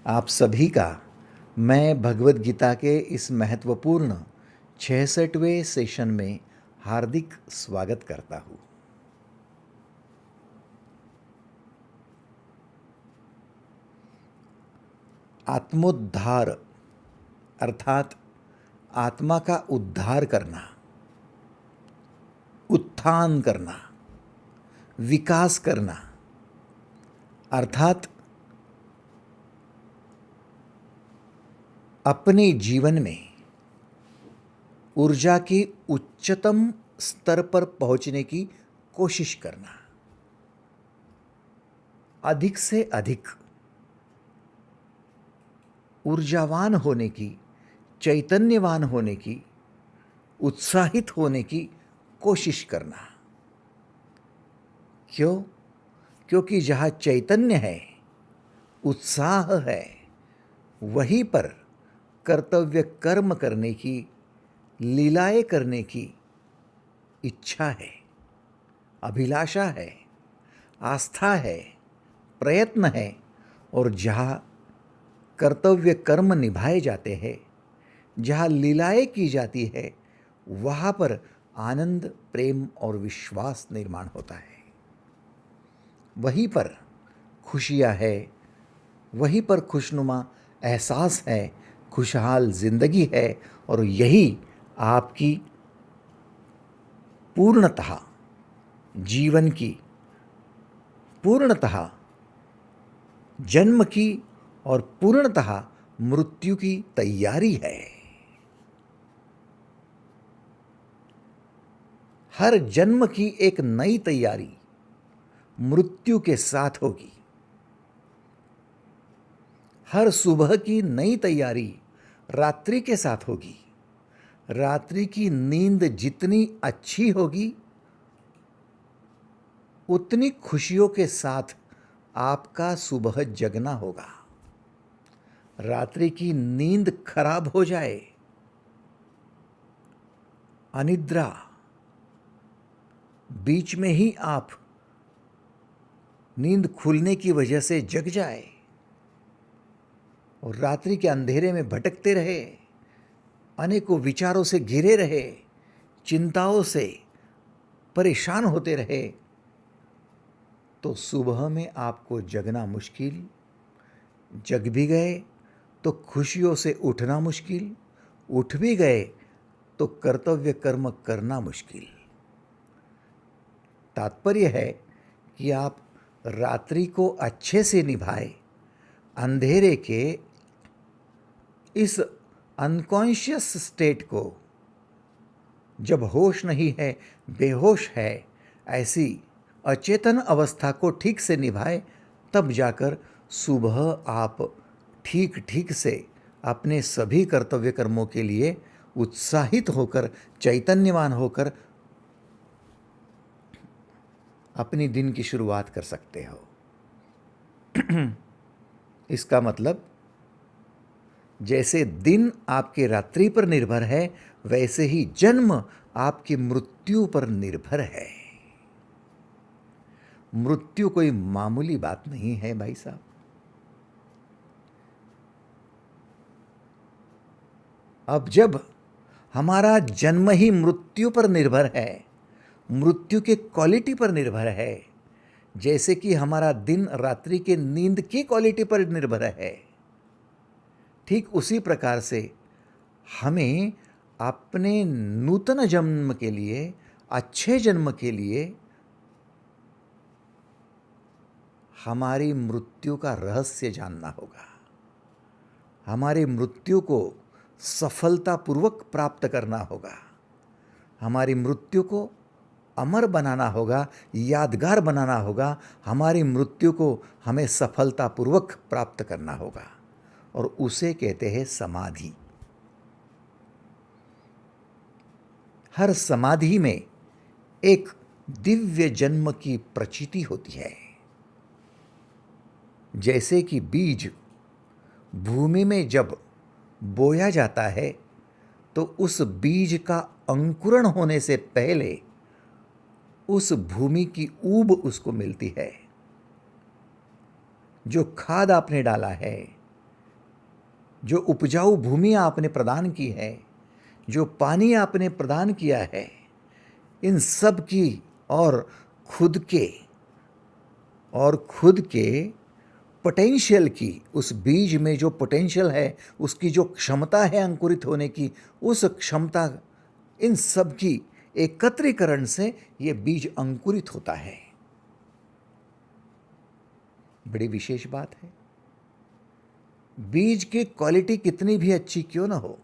आप सभी का मैं भगवत गीता के इस महत्वपूर्ण 66वें सेशन में हार्दिक स्वागत करता हूँ। आत्मोद्धार अर्थात आत्मा का उद्धार करना, उत्थान करना, विकास करना अर्थात अपने जीवन में ऊर्जा की उच्चतम स्तर पर पहुंचने की कोशिश करना, अधिक से अधिक ऊर्जावान होने की, चैतन्यवान होने की, उत्साहित होने की कोशिश करना। क्यों? क्योंकि जहाँ चैतन्य है, उत्साह है, वहीं पर कर्तव्य कर्म करने की, लीलाएं करने की इच्छा है, अभिलाषा है, आस्था है, प्रयत्न है। और जहाँ कर्तव्य कर्म निभाए जाते हैं, जहाँ लीलाएं की जाती है, वहाँ पर आनंद, प्रेम और विश्वास निर्माण होता है। वहीं पर खुशियाँ है, वहीं पर खुशनुमा एहसास है, खुशहाल जिंदगी है। और यही आपकी पूर्णतः जीवन की, पूर्णतः जन्म की और पूर्णतः मृत्यु की तैयारी है। हर जन्म की एक नई तैयारी मृत्यु के साथ होगी। हर सुबह की नई तैयारी रात्रि के साथ होगी। रात्रि की नींद जितनी अच्छी होगी, उतनी खुशियों के साथ आपका सुबह जगना होगा। रात्रि की नींद खराब हो जाए, अनिद्रा, बीच में ही आप नींद खुलने की वजह से जग जाए और रात्रि के अंधेरे में भटकते रहे, अनेकों विचारों से घिरे रहे, चिंताओं से परेशान होते रहे, तो सुबह में आपको जगना मुश्किल। जग भी गए तो खुशियों से उठना मुश्किल, उठ भी गए तो कर्तव्य कर्म करना मुश्किल। तात्पर्य है कि आप रात्रि को अच्छे से निभाए, अंधेरे के इस अनकॉन्शियस स्टेट को, जब होश नहीं है, बेहोश है, ऐसी अचेतन अवस्था को ठीक से निभाए, तब जाकर सुबह आप ठीक ठीक से अपने सभी कर्तव्य कर्मों के लिए उत्साहित होकर, चैतन्यवान होकर अपनी दिन की शुरुआत कर सकते हो। इसका मतलब जैसे दिन आपके रात्रि पर निर्भर है, वैसे ही जन्म आपकी मृत्यु पर निर्भर है। मृत्यु कोई मामूली बात नहीं है भाई साहब। अब जब हमारा जन्म ही मृत्यु पर निर्भर है, मृत्यु के क्वालिटी पर निर्भर है, जैसे कि हमारा दिन रात्रि के नींद की क्वालिटी पर निर्भर है, ठीक उसी प्रकार से हमें अपने नूतन जन्म के लिए, अच्छे जन्म के लिए हमारी मृत्यु का रहस्य जानना होगा। हमारी मृत्यु को सफलतापूर्वक प्राप्त करना होगा। हमारी मृत्यु को अमर बनाना होगा, यादगार बनाना होगा। हमारी मृत्यु को हमें सफलतापूर्वक प्राप्त करना होगा, और उसे कहते हैं समाधि। हर समाधि में एक दिव्य जन्म की प्रचिति होती है। जैसे कि बीज भूमि में जब बोया जाता है, तो उस बीज का अंकुरण होने से पहले उस भूमि की ऊब उसको मिलती है। जो खाद आपने डाला है, जो उपजाऊ भूमि आपने प्रदान की है, जो पानी आपने प्रदान किया है, इन सब की और खुद के पोटेंशियल की, उस बीज में जो पोटेंशियल है, उसकी जो क्षमता है अंकुरित होने की, उस क्षमता, इन सब की एकत्रीकरण से ये बीज अंकुरित होता है। बड़ी विशेष बात है। बीज की क्वालिटी कितनी भी अच्छी क्यों ना हो,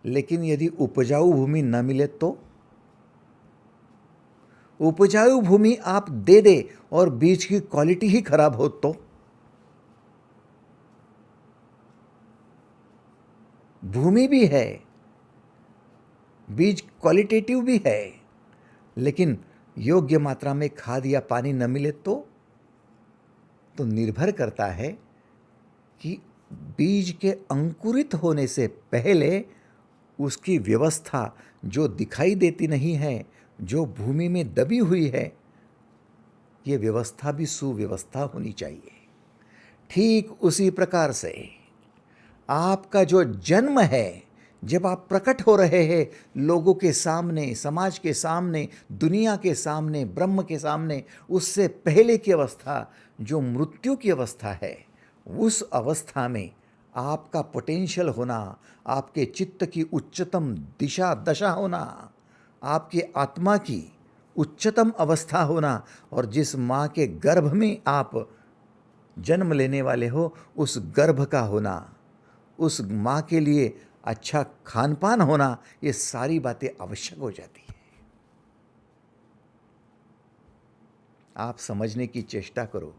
लेकिन यदि उपजाऊ भूमि न मिले तो, उपजाऊ भूमि आप दे दे और बीज की क्वालिटी ही खराब हो तो, भूमि भी है, बीज क्वालिटेटिव भी है, लेकिन योग्य मात्रा में खाद या पानी न मिले तो निर्भर करता है कि बीज के अंकुरित होने से पहले उसकी व्यवस्था जो दिखाई देती नहीं है, जो भूमि में दबी हुई है, ये व्यवस्था भी सुव्यवस्था होनी चाहिए। ठीक उसी प्रकार से आपका जो जन्म है, जब आप प्रकट हो रहे हैं लोगों के सामने, समाज के सामने, दुनिया के सामने, ब्रह्म के सामने, उससे पहले की अवस्था जो मृत्यु की अवस्था है, उस अवस्था में आपका पोटेंशियल होना, आपके चित्त की उच्चतम दशा होना, आपकी आत्मा की उच्चतम अवस्था होना, और जिस माँ के गर्भ में आप जन्म लेने वाले हो, उस गर्भ का होना, उस माँ के लिए अच्छा खान पान होना, ये सारी बातें आवश्यक हो जाती है। आप समझने की चेष्टा करो,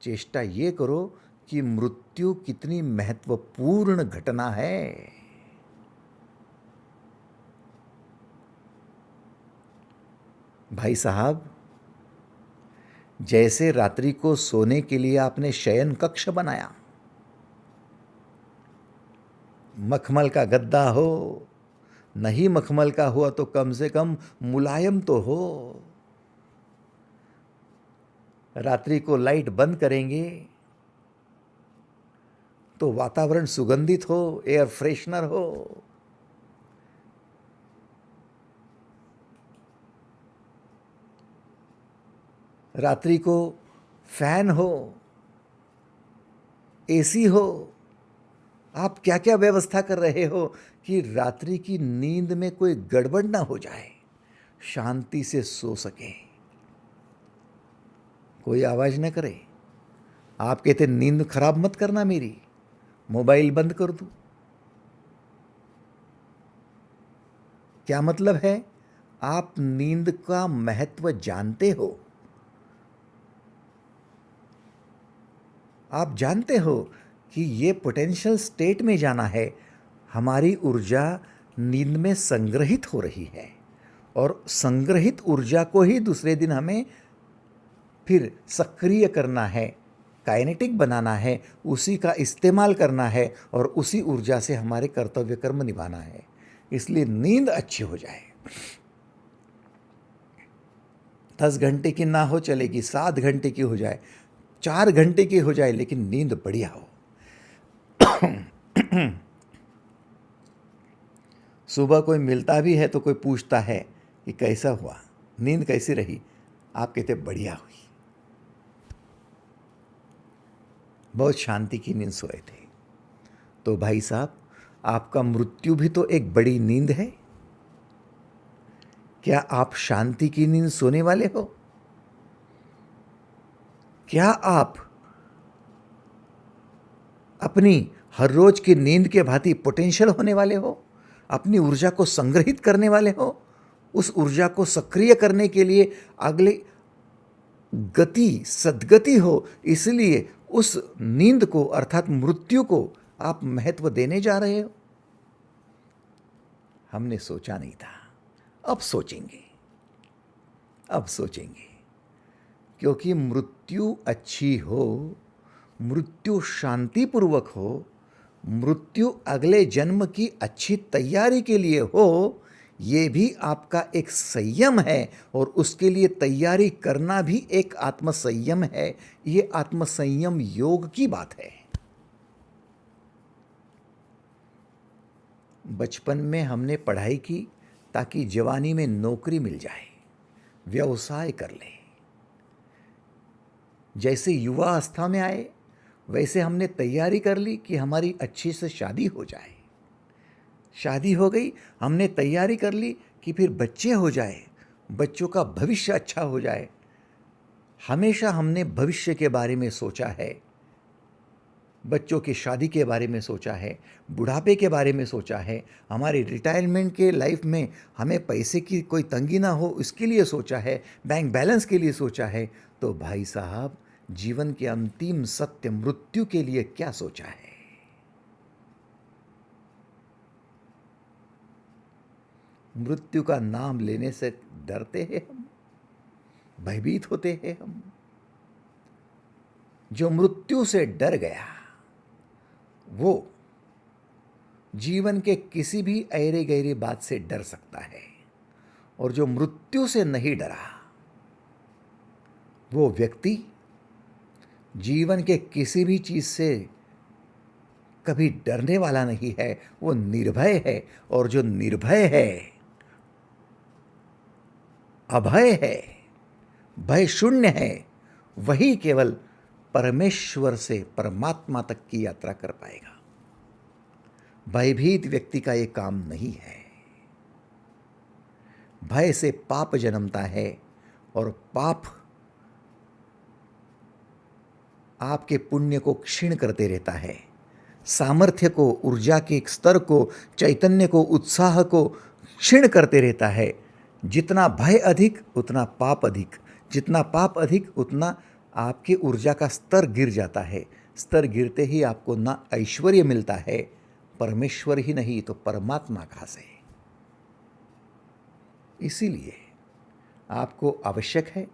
चेष्टा ये करो कि मृत्यु कितनी महत्वपूर्ण घटना है। भाई साहब, जैसे रात्रि को सोने के लिए आपने शयन कक्ष बनाया, मखमल का गद्दा हो, नहीं मखमल का हुआ तो कम से कम मुलायम तो हो। रात्रि को लाइट बंद करेंगे तो वातावरण सुगंधित हो, एयर फ्रेशनर हो। रात्रि को फैन हो, एसी हो। आप क्या क्या व्यवस्था कर रहे हो कि रात्रि की नींद में कोई गड़बड़ ना हो जाए, शांति से सो सके, कोई आवाज न करे। आप कहते नींद खराब मत करना मेरी, मोबाइल बंद कर दूं। क्या मतलब है? आप नींद का महत्व जानते हो। आप जानते हो कि ये पोटेंशियल स्टेट में जाना है, हमारी ऊर्जा नींद में संग्रहित हो रही है, और संग्रहित ऊर्जा को ही दूसरे दिन हमें फिर सक्रिय करना है, काइनेटिक बनाना है, उसी का इस्तेमाल करना है, और उसी ऊर्जा से हमारे कर्तव्य कर्म निभाना है। इसलिए नींद अच्छी हो जाए। 10 घंटे की ना हो चलेगी, 7 घंटे की हो जाए, 4 घंटे की हो जाए, लेकिन नींद बढ़िया हो। सुबह कोई मिलता भी है तो कोई पूछता है कि कैसा हुआ, नींद कैसी रही? आप कहते बढ़िया हुई, बहुत शांति की नींद सोए थे। तो भाई साहब, आपका मृत्यु भी तो एक बड़ी नींद है। क्या आप शांति की नींद सोने वाले हो? क्या आप अपनी हर रोज की नींद के भांति पोटेंशियल होने वाले हो? अपनी ऊर्जा को संग्रहित करने वाले हो? उस ऊर्जा को सक्रिय करने के लिए अगले गति, सद्गति हो, इसलिए उस नींद को अर्थात मृत्यु को आप महत्व देने जा रहे हो। हमने सोचा नहीं था, अब सोचेंगे, अब सोचेंगे। क्योंकि मृत्यु अच्छी हो, मृत्यु शांतिपूर्वक हो, मृत्यु अगले जन्म की अच्छी तैयारी के लिए हो, ये भी आपका एक संयम है, और उसके लिए तैयारी करना भी एक आत्मसंयम है। ये आत्मसंयम योग की बात है। बचपन में हमने पढ़ाई की ताकि जवानी में नौकरी मिल जाए, व्यवसाय कर लें। जैसे युवा अवस्था में आए वैसे हमने तैयारी कर ली कि हमारी अच्छी से शादी हो जाए। शादी हो गई, हमने तैयारी कर ली कि फिर बच्चे हो जाए, बच्चों का भविष्य अच्छा हो जाए। हमेशा हमने भविष्य के बारे में सोचा है, बच्चों की शादी के बारे में सोचा है, बुढ़ापे के बारे में सोचा है, हमारे रिटायरमेंट के लाइफ में हमें पैसे की कोई तंगी ना हो इसके लिए सोचा है, बैंक बैलेंस के लिए सोचा है। तो भाई साहब, जीवन के अंतिम सत्य मृत्यु के लिए क्या सोचा है? मृत्यु का नाम लेने से डरते हैं हम, भयभीत होते हैं हम। जो मृत्यु से डर गया वो जीवन के किसी भी ऐरे गैरे बात से डर सकता है, और जो मृत्यु से नहीं डरा वो व्यक्ति जीवन के किसी भी चीज से कभी डरने वाला नहीं है, वो निर्भय है। और जो निर्भय है, अभय है, भय शून्य है, वही केवल परमेश्वर से परमात्मा तक की यात्रा कर पाएगा। भयभीत व्यक्ति का ये काम नहीं है। भय से पाप जन्मता है, और पाप आपके पुण्य को क्षीण करते रहता है, सामर्थ्य को, ऊर्जा के स्तर को, चैतन्य को, उत्साह को क्षीण करते रहता है। जितना भय अधिक उतना पाप अधिक, जितना पाप अधिक उतना आपकी ऊर्जा का स्तर गिर जाता है। स्तर गिरते ही आपको ना ऐश्वर्य मिलता है, परमेश्वर ही नहीं तो परमात्मा कहाँ से? इसीलिए आपको आवश्यक है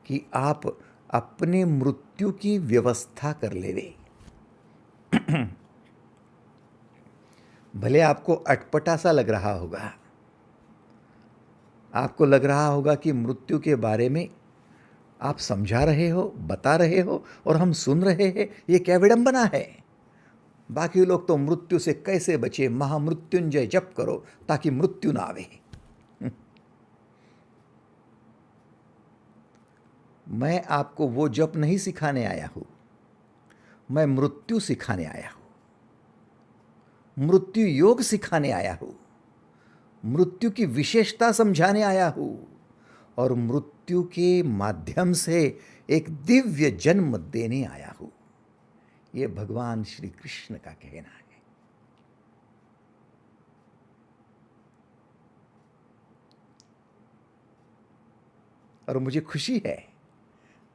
कि आप अपने मृत्यु की व्यवस्था कर लेवे। भले आपको अटपटा सा लग रहा होगा, आपको लग रहा होगा कि मृत्यु के बारे में आप समझा रहे हो, बता रहे हो और हम सुन रहे हैं, ये क्या विडंबना है। बाकी लोग तो मृत्यु से कैसे बचे, महामृत्युंजय जप करो ताकि मृत्यु ना आवे। मैं आपको वो जप नहीं सिखाने आया हूं, मैं मृत्यु सिखाने आया हूं, मृत्यु योग सिखाने आया हूं, मृत्यु की विशेषता समझाने आया हूं, और मृत्यु के माध्यम से एक दिव्य जन्म देने आया हूं। यह भगवान श्री कृष्ण का कहना है। और मुझे खुशी है,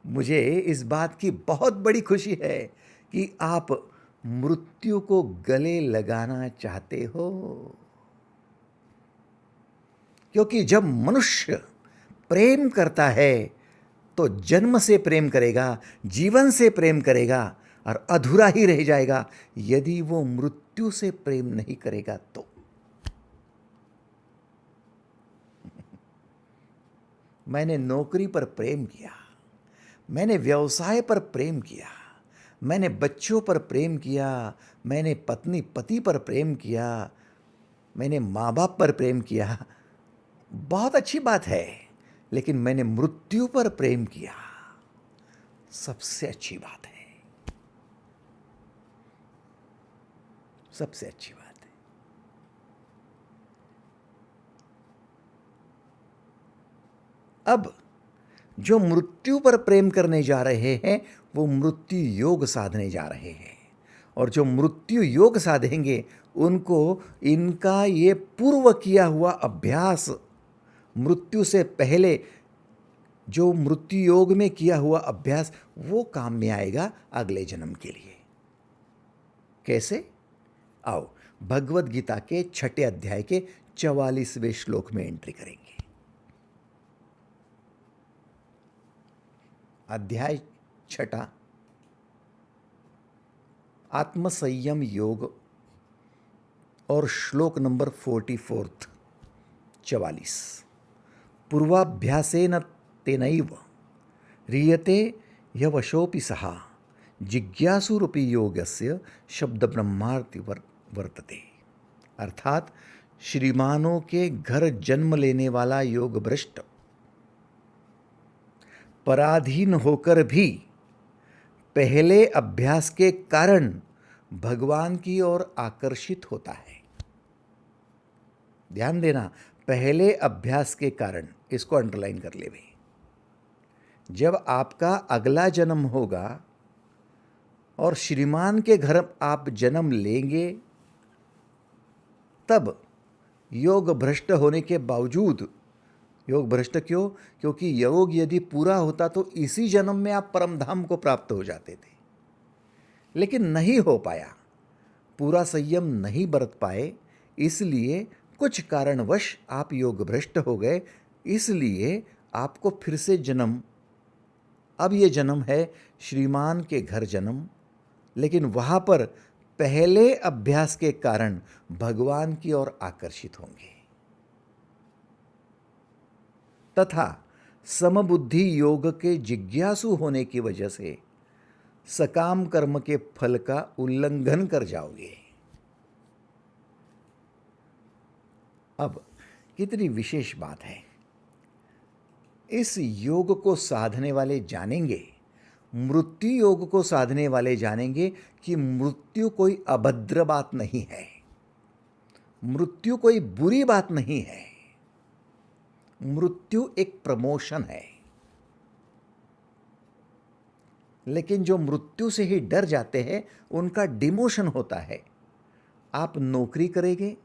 मुझे इस बात की बहुत बड़ी खुशी है कि आप मृत्यु को गले लगाना चाहते हो। क्योंकि जब मनुष्य प्रेम करता है तो जन्म से प्रेम करेगा, जीवन से प्रेम करेगा, और अधूरा ही रह जाएगा यदि वो मृत्यु से प्रेम नहीं करेगा तो। मैंने नौकरी पर प्रेम किया, मैंने व्यवसाय पर प्रेम किया, मैंने बच्चों पर प्रेम किया, मैंने पत्नी पति पर प्रेम किया, मैंने माँ बाप पर प्रेम किया, बहुत अच्छी बात है। लेकिन मैंने मृत्यु पर प्रेम किया, सबसे अच्छी बात है, सबसे अच्छी बात है। अब जो मृत्यु पर प्रेम करने जा रहे हैं वो मृत्यु योग साधने जा रहे हैं, और जो मृत्यु योग साधेंगे उनको इनका ये पूर्व किया हुआ अभ्यास, मृत्यु से पहले जो मृत्यु योग में किया हुआ अभ्यास, वो काम में आएगा अगले जन्म के लिए। कैसे? आओ भगवद गीता के 6 अध्याय के 44वें श्लोक में एंट्री करेंगे। अध्याय 6 आत्मसंयम योग और श्लोक नंबर 44 44। पूर्वाभ्यासेन तेनैव ह्रियते यवशोऽपि सहा जिज्ञासुरपि योगस्य शब्द ब्रह्मार्ति वर्तते। अर्थात श्रीमानों के घर जन्म लेने वाला योग भ्रष्ट पराधीन होकर भी पहले अभ्यास के कारण भगवान की ओर आकर्षित होता है। ध्यान देना, पहले अभ्यास के कारण, इसको अंडरलाइन कर ले भाई। जब आपका अगला जन्म होगा और श्रीमान के घर आप जन्म लेंगे, तब योग भ्रष्ट होने के बावजूद, योग भ्रष्ट क्यों? क्योंकि योग यदि पूरा होता तो इसी जन्म में आप परमधाम को प्राप्त हो जाते थे, लेकिन नहीं हो पाया, पूरा संयम नहीं बरत पाए, इसलिए कुछ कारणवश आप योग भ्रष्ट हो गए। इसलिए आपको फिर से जन्म, अब ये जन्म है श्रीमान के घर जन्म, लेकिन वहाँ पर पहले अभ्यास के कारण भगवान की ओर आकर्षित होंगे तथा समबुद्धि योग के जिज्ञासु होने की वजह से सकाम कर्म के फल का उल्लंघन कर जाओगे। अब कितनी विशेष बात है, इस योग को साधने वाले जानेंगे, मृत्यु योग को साधने वाले जानेंगे कि मृत्यु कोई अभद्र बात नहीं है, मृत्यु कोई बुरी बात नहीं है, मृत्यु एक प्रमोशन है। लेकिन जो मृत्यु से ही डर जाते हैं उनका डिमोशन होता है। आप नौकरी करेंगे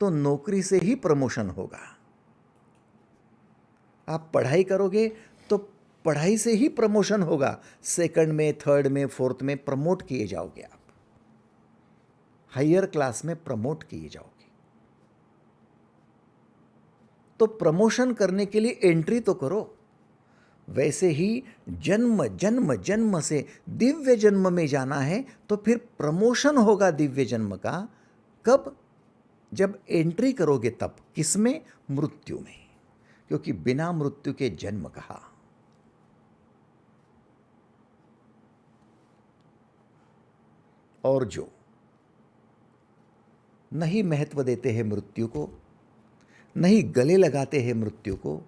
तो नौकरी से ही प्रमोशन होगा, आप पढ़ाई करोगे तो पढ़ाई से ही प्रमोशन होगा, सेकंड में, थर्ड में, फोर्थ में प्रमोट किए जाओगे, आप हायर क्लास में प्रमोट किए जाओगे। तो प्रमोशन करने के लिए एंट्री तो करो। वैसे ही जन्म जन्म जन्म से दिव्य जन्म में जाना है तो फिर प्रमोशन होगा दिव्य जन्म का। कब? जब एंट्री करोगे तब। किसमें? मृत्यु में, क्योंकि बिना मृत्यु के जन्म कहा। और जो नहीं महत्व देते हैं मृत्यु को, नहीं गले लगाते हैं मृत्यु को,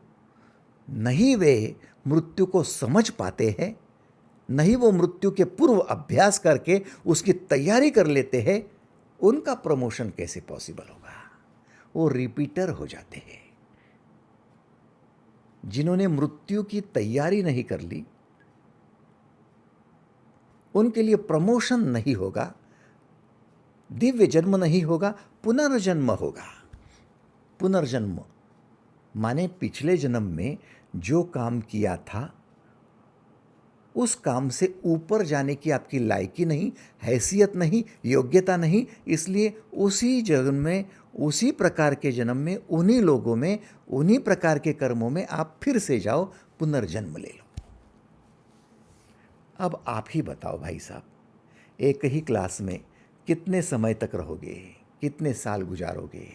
नहीं वे मृत्यु को समझ पाते हैं, नहीं वो मृत्यु के पूर्व अभ्यास करके उसकी तैयारी कर लेते हैं, उनका प्रमोशन कैसे पॉसिबल होगा? वो रिपीटर हो जाते हैं। जिन्होंने मृत्यु की तैयारी नहीं कर ली उनके लिए प्रमोशन नहीं होगा, दिव्य जन्म नहीं होगा, पुनर्जन्म होगा। पुनर्जन्म माने पिछले जन्म में जो काम किया था उस काम से ऊपर जाने की आपकी लायकी नहीं, हैसियत नहीं, योग्यता नहीं, इसलिए उसी जन्म में, उसी प्रकार के जन्म में, उन्हीं लोगों में, उन्हीं प्रकार के कर्मों में आप फिर से जाओ, पुनर्जन्म ले लो। अब आप ही बताओ भाई साहब, एक ही क्लास में कितने समय तक रहोगे, कितने साल गुजारोगे?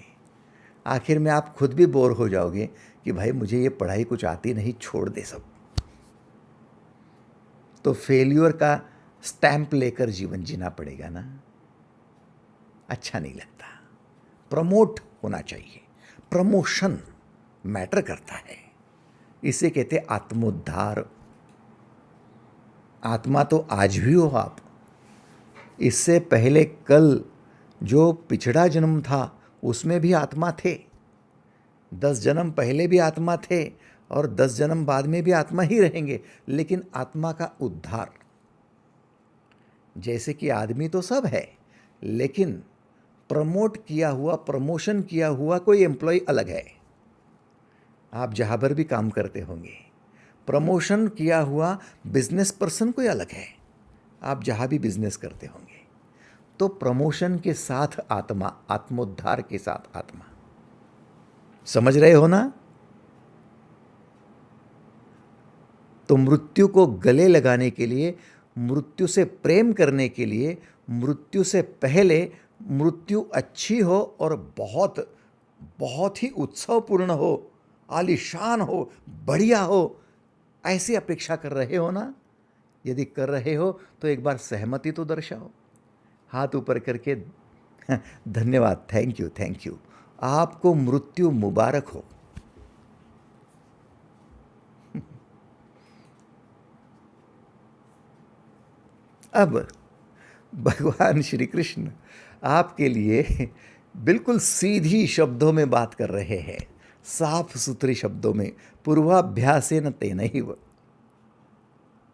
आखिर में आप खुद भी बोर हो जाओगे कि भाई मुझे ये पढ़ाई कुछ आती नहीं, छोड़ दे सब। तो फेल्यूर का स्टैंप लेकर जीवन जीना पड़ेगा ना, अच्छा नहीं लगता। प्रमोट होना चाहिए, प्रमोशन मैटर करता है, इसे कहते हैं आत्मोद्धार। आत्मा तो आज भी हो आप, इससे पहले कल जो पिछड़ा जन्म था उसमें भी आत्मा थे, 10 जन्म पहले भी आत्मा थे और 10 जन्म बाद में भी आत्मा ही रहेंगे, लेकिन आत्मा का उद्धार। जैसे कि आदमी तो सब है, लेकिन प्रमोट किया हुआ, प्रमोशन किया हुआ कोई एम्प्लॉय अलग है। आप जहाँ पर भी काम करते होंगे, प्रमोशन किया हुआ बिजनेस पर्सन कोई अलग है, आप जहाँ भी बिजनेस करते होंगे। तो प्रमोशन के साथ आत्मा, आत्मोद्धार के साथ आत्मा। समझ रहे हो ना? तो मृत्यु को गले लगाने के लिए, मृत्यु से प्रेम करने के लिए, मृत्यु से पहले मृत्यु अच्छी हो और बहुत बहुत ही उत्सवपूर्ण हो, आलीशान हो, बढ़िया हो, ऐसी अपेक्षा कर रहे हो ना? यदि कर रहे हो तो एक बार सहमति तो दर्शाओ, हाथ ऊपर करके धन्यवाद, थैंक यू। आपको मृत्यु मुबारक हो। अब भगवान श्री कृष्ण आपके लिए बिल्कुल सीधी शब्दों में बात कर रहे हैं, साफ सुथरे शब्दों में। पूर्वाभ्यासेन तेनैव,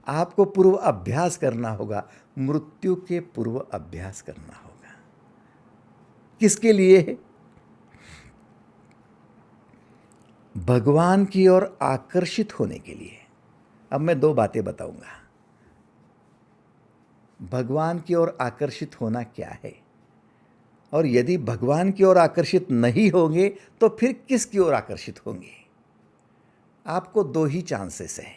आपको पूर्व अभ्यास करना होगा, मृत्यु के पूर्व अभ्यास करना होगा। किसके लिए? भगवान की ओर आकर्षित होने के लिए। अब मैं दो बातें बताऊंगा। भगवान की ओर आकर्षित होना क्या है, और यदि भगवान की ओर आकर्षित नहीं होंगे तो फिर किसकी ओर आकर्षित होंगे? आपको दो ही चांसेस है,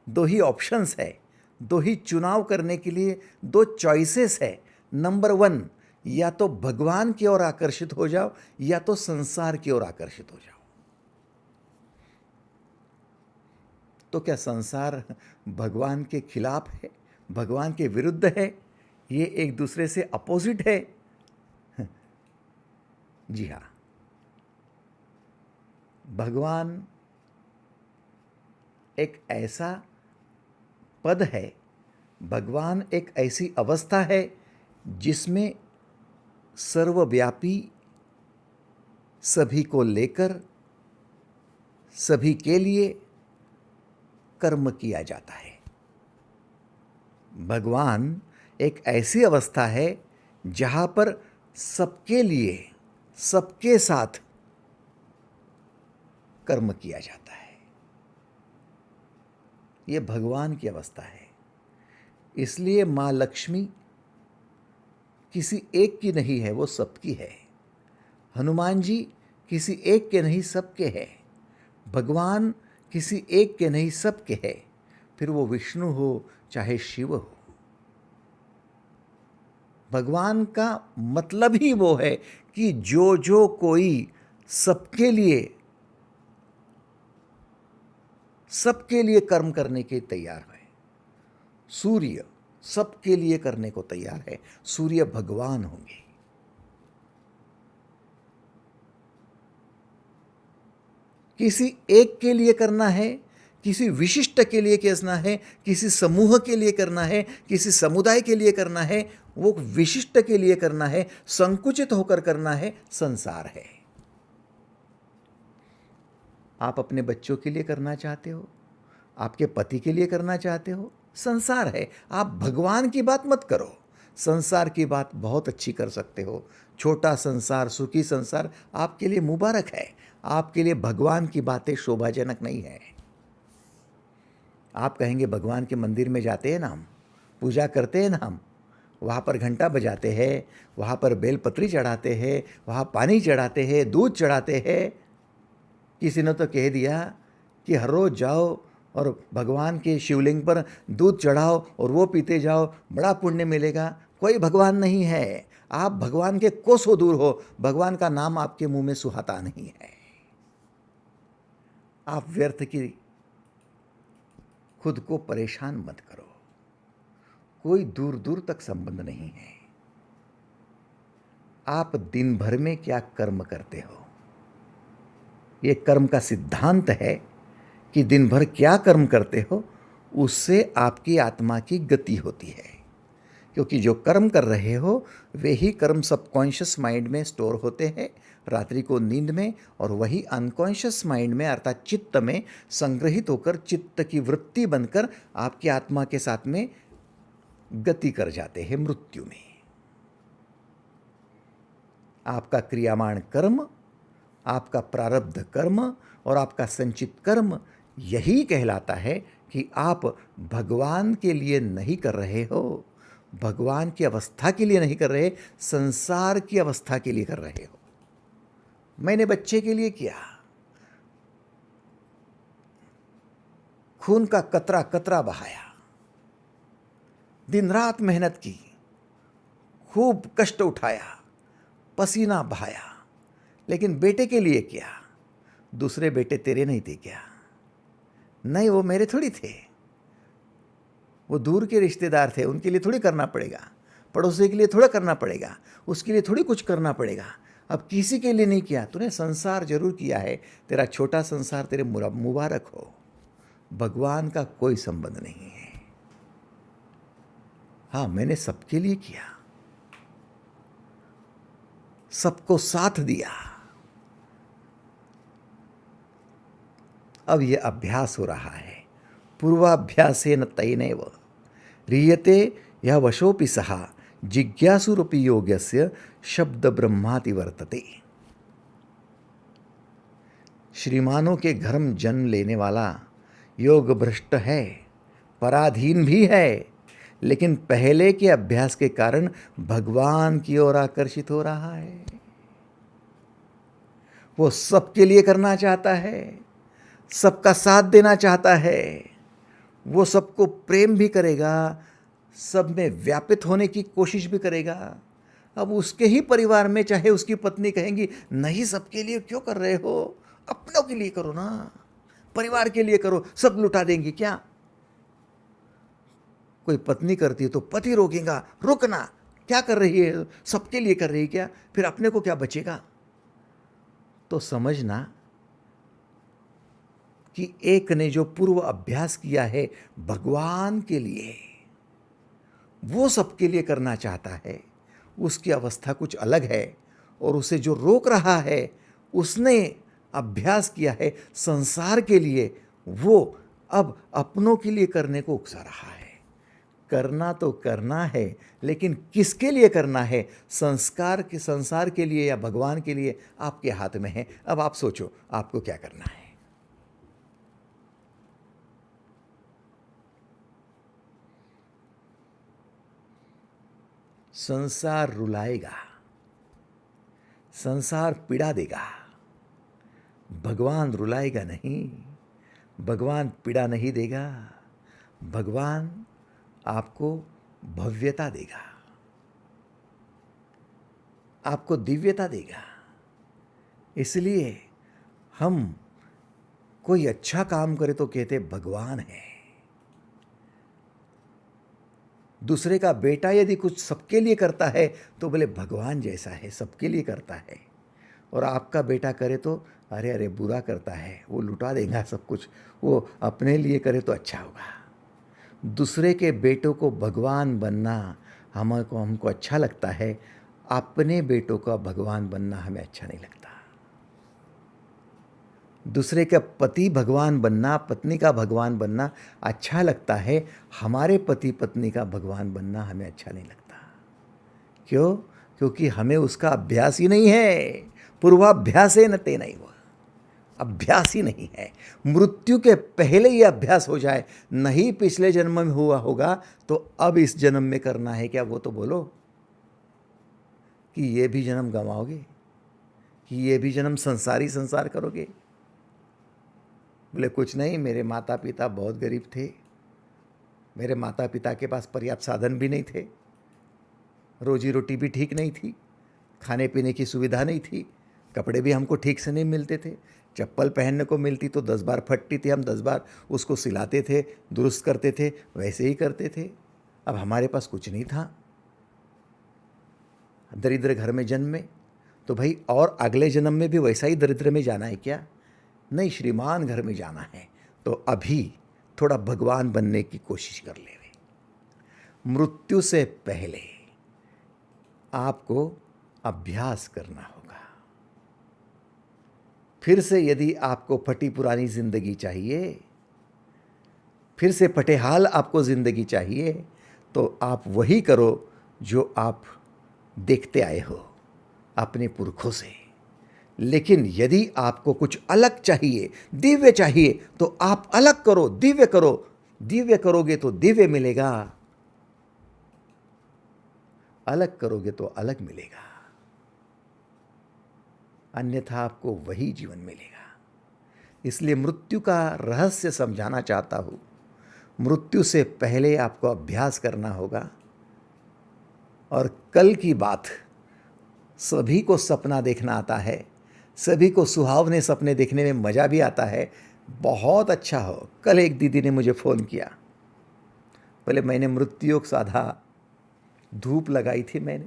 दो ही ऑप्शंस है, दो ही चुनाव करने के लिए दो चॉइसेस है। नंबर 1, या तो भगवान की ओर आकर्षित हो जाओ या तो संसार की ओर आकर्षित हो जाओ। तो क्या संसार भगवान के खिलाफ है, भगवान के विरुद्ध है? ये एक दूसरे से अपोजिट है? जी हाँ, भगवान एक ऐसा पद है, भगवान एक ऐसी अवस्था है जिसमें सर्वव्यापी, सभी को लेकर, सभी के लिए कर्म किया जाता है। भगवान एक ऐसी अवस्था है जहाँ पर सबके लिए, सबके साथ कर्म किया जाता है। ये भगवान की अवस्था है। इसलिए माँ लक्ष्मी किसी एक की नहीं है, वो सबकी है। हनुमान जी किसी एक के नहीं, सबके है। भगवान किसी एक के नहीं, सबके है। फिर वो विष्णु हो चाहे शिव हो। भगवान का मतलब ही वो है कि जो जो कोई सबके लिए कर्म करने के तैयार है। सूर्य सबके लिए करने को तैयार है, सूर्य भगवान होंगे। किसी एक के लिए करना है, किसी विशिष्ट के लिए करना है, किसी समूह के लिए करना है, किसी समुदाय के लिए करना है, वो विशिष्ट के लिए करना है, संकुचित होकर करना है, संसार है। आप अपने बच्चों के लिए करना चाहते हो, आपके पति के लिए करना चाहते हो, संसार है। आप भगवान की बात मत करो, संसार की बात बहुत अच्छी कर सकते हो। छोटा संसार, सुखी संसार आपके लिए मुबारक है। आपके लिए भगवान की बातें शोभाजनक नहीं है। आप कहेंगे भगवान के मंदिर में जाते हैं ना, हम पूजा करते हैं ना, हम वहाँ पर घंटा बजाते हैं, वहाँ पर बेलपत्री चढ़ाते हैं, वहाँ पानी चढ़ाते हैं, दूध चढ़ाते हैं। किसी ने तो कह दिया कि हर रोज़ जाओ और भगवान के शिवलिंग पर दूध चढ़ाओ और वो पीते जाओ, बड़ा पुण्य मिलेगा। कोई भगवान नहीं है। आप भगवान के कोसों दूर हो, भगवान का नाम आपके मुंह में सुहाता नहीं है। आप व्यर्थ की खुद को परेशान मत करो, कोई दूर दूर तक संबंध नहीं है। आप दिन भर में क्या कर्म करते हो, ये कर्म का सिद्धांत है कि दिन भर क्या कर्म करते हो उससे आपकी आत्मा की गति होती है। क्योंकि जो कर्म कर रहे हो वे ही कर्म सबकॉन्शियस माइंड में स्टोर होते हैं रात्रि को नींद में, और वही अनकॉन्शियस माइंड में अर्थात चित्त में संग्रहित होकर चित्त की वृत्ति बनकर आपकी आत्मा के साथ में गति कर जाते हैं मृत्यु में। आपका क्रियामाण कर्म, आपका प्रारब्ध कर्म और आपका संचित कर्म यही कहलाता है कि आप भगवान के लिए नहीं कर रहे हो, भगवान की अवस्था के लिए नहीं कर रहे, संसार की अवस्था के लिए कर रहे हो। मैंने बच्चे के लिए किया, खून का कतरा कतरा बहाया, दिन रात मेहनत की, खूब कष्ट उठाया, पसीना बहाया, लेकिन बेटे के लिए किया। दूसरे बेटे तेरे नहीं थे क्या? नहीं, वो मेरे थोड़ी थे, वो दूर के रिश्तेदार थे, उनके लिए थोड़ी करना पड़ेगा। पड़ोसी के लिए थोड़ा करना पड़ेगा, उसके लिए थोड़ी कुछ करना पड़ेगा। अब किसी के लिए नहीं किया, तूने संसार जरूर किया है, तेरा छोटा संसार तेरे मुबारक हो। भगवान का कोई संबंध नहीं है। हाँ, मैंने सबके लिए किया, सबको साथ दिया। अब यह अभ्यास हो रहा है। पूर्वाभ्यासेन तैनैव ह्रियते यह वशोपि सहा जिज्ञासुरपि योग्यस्य शब्द ब्रह्माति वर्तते। श्रीमानों के घर में जन्म लेने वाला योग भ्रष्ट है, पराधीन भी है, लेकिन पहले के अभ्यास के कारण भगवान की ओर आकर्षित हो रहा है। वो सबके लिए करना चाहता है, सबका साथ देना चाहता है, वो सबको प्रेम भी करेगा, सब में व्यापित होने की कोशिश भी करेगा। अब उसके ही परिवार में चाहे उसकी पत्नी कहेंगी, नहीं सबके लिए क्यों कर रहे हो, अपनों के लिए करो ना, परिवार के लिए करो, सब लुटा देंगी क्या? कोई पत्नी करती है तो पति रोकेगा, रुकना, क्या कर रही है, सबके लिए कर रही है क्या, फिर अपने को क्या बचेगा? तो समझना कि एक ने जो पूर्व अभ्यास किया है भगवान के लिए, वो सबके लिए करना चाहता है, उसकी अवस्था कुछ अलग है। और उसे जो रोक रहा है, उसने अभ्यास किया है संसार के लिए, वो अब अपनों के लिए करने को उकसा रहा है। करना तो करना है, लेकिन किसके लिए करना है, संसार के लिए या भगवान के लिए, आपके हाथ में है। अब आप सोचो आपको क्या करना है। संसार रुलाएगा, संसार पीड़ा देगा, भगवान रुलाएगा नहीं, भगवान पीड़ा नहीं देगा, भगवान आपको भव्यता देगा, आपको दिव्यता देगा। इसलिए हम कोई अच्छा काम करे तो कहते भगवान है। दूसरे का बेटा यदि कुछ सबके लिए करता है तो बोले भगवान जैसा है, सबके लिए करता है। और आपका बेटा करे तो अरे अरे बुरा करता है, वो लुटा देगा सब कुछ, वो अपने लिए करे तो अच्छा होगा। दूसरे के बेटों को भगवान बनना हमको अच्छा लगता है, अपने बेटों का भगवान बनना हमें अच्छा नहीं लगता। दूसरे का पति भगवान बनना, पत्नी का भगवान बनना अच्छा लगता है, हमारे पति पत्नी का भगवान बनना हमें अच्छा नहीं लगता। क्यों? क्योंकि हमें उसका अभ्यास ही नहीं है। पूर्वाभ्यासेन तेनैव, अभ्यास ही नहीं है। मृत्यु के पहले ये अभ्यास हो जाए, नहीं पिछले जन्म में हुआ होगा तो अब इस जन्म में करना है क्या, वो तो बोलो। कि ये भी जन्म गंवाओगे, कि ये भी जन्म संसार करोगे? बोले कुछ नहीं, मेरे माता पिता बहुत गरीब थे, मेरे माता पिता के पास पर्याप्त साधन भी नहीं थे, रोजी रोटी भी ठीक नहीं थी, खाने पीने की सुविधा नहीं थी, कपड़े भी हमको ठीक से नहीं मिलते थे, चप्पल पहनने को मिलती तो 10 बार फटती थी, हम 10 बार उसको सिलाते थे, दुरुस्त करते थे, वैसे ही करते थे। अब हमारे पास कुछ नहीं था, दरिद्र घर में जन्मे तो भाई और अगले जन्म में भी वैसा ही दरिद्र में जाना है क्या? नहीं, श्रीमान घर में जाना है तो अभी थोड़ा भगवान बनने की कोशिश कर ले। मृत्यु से पहले आपको अभ्यास करना होगा। फिर से यदि आपको फटी पुरानी जिंदगी चाहिए, फिर से फटेहाल आपको जिंदगी चाहिए, तो आप वही करो जो आप देखते आए हो अपने पुरखों से। लेकिन यदि आपको कुछ अलग चाहिए, दिव्य चाहिए, तो आप अलग करो, दिव्य करो। दिव्य करोगे तो दिव्य मिलेगा, अलग करोगे तो अलग मिलेगा, अन्यथा आपको वही जीवन मिलेगा। इसलिए मृत्यु का रहस्य समझाना चाहता हूं। मृत्यु से पहले आपको अभ्यास करना होगा। और कल की बात, सभी को सपना देखना आता है, सभी को सुहावने सपने देखने में मज़ा भी आता है, बहुत अच्छा हो। कल एक दीदी ने मुझे फ़ोन किया, बोले मैंने मृत्यु योग साधा, धूप लगाई थी मैंने,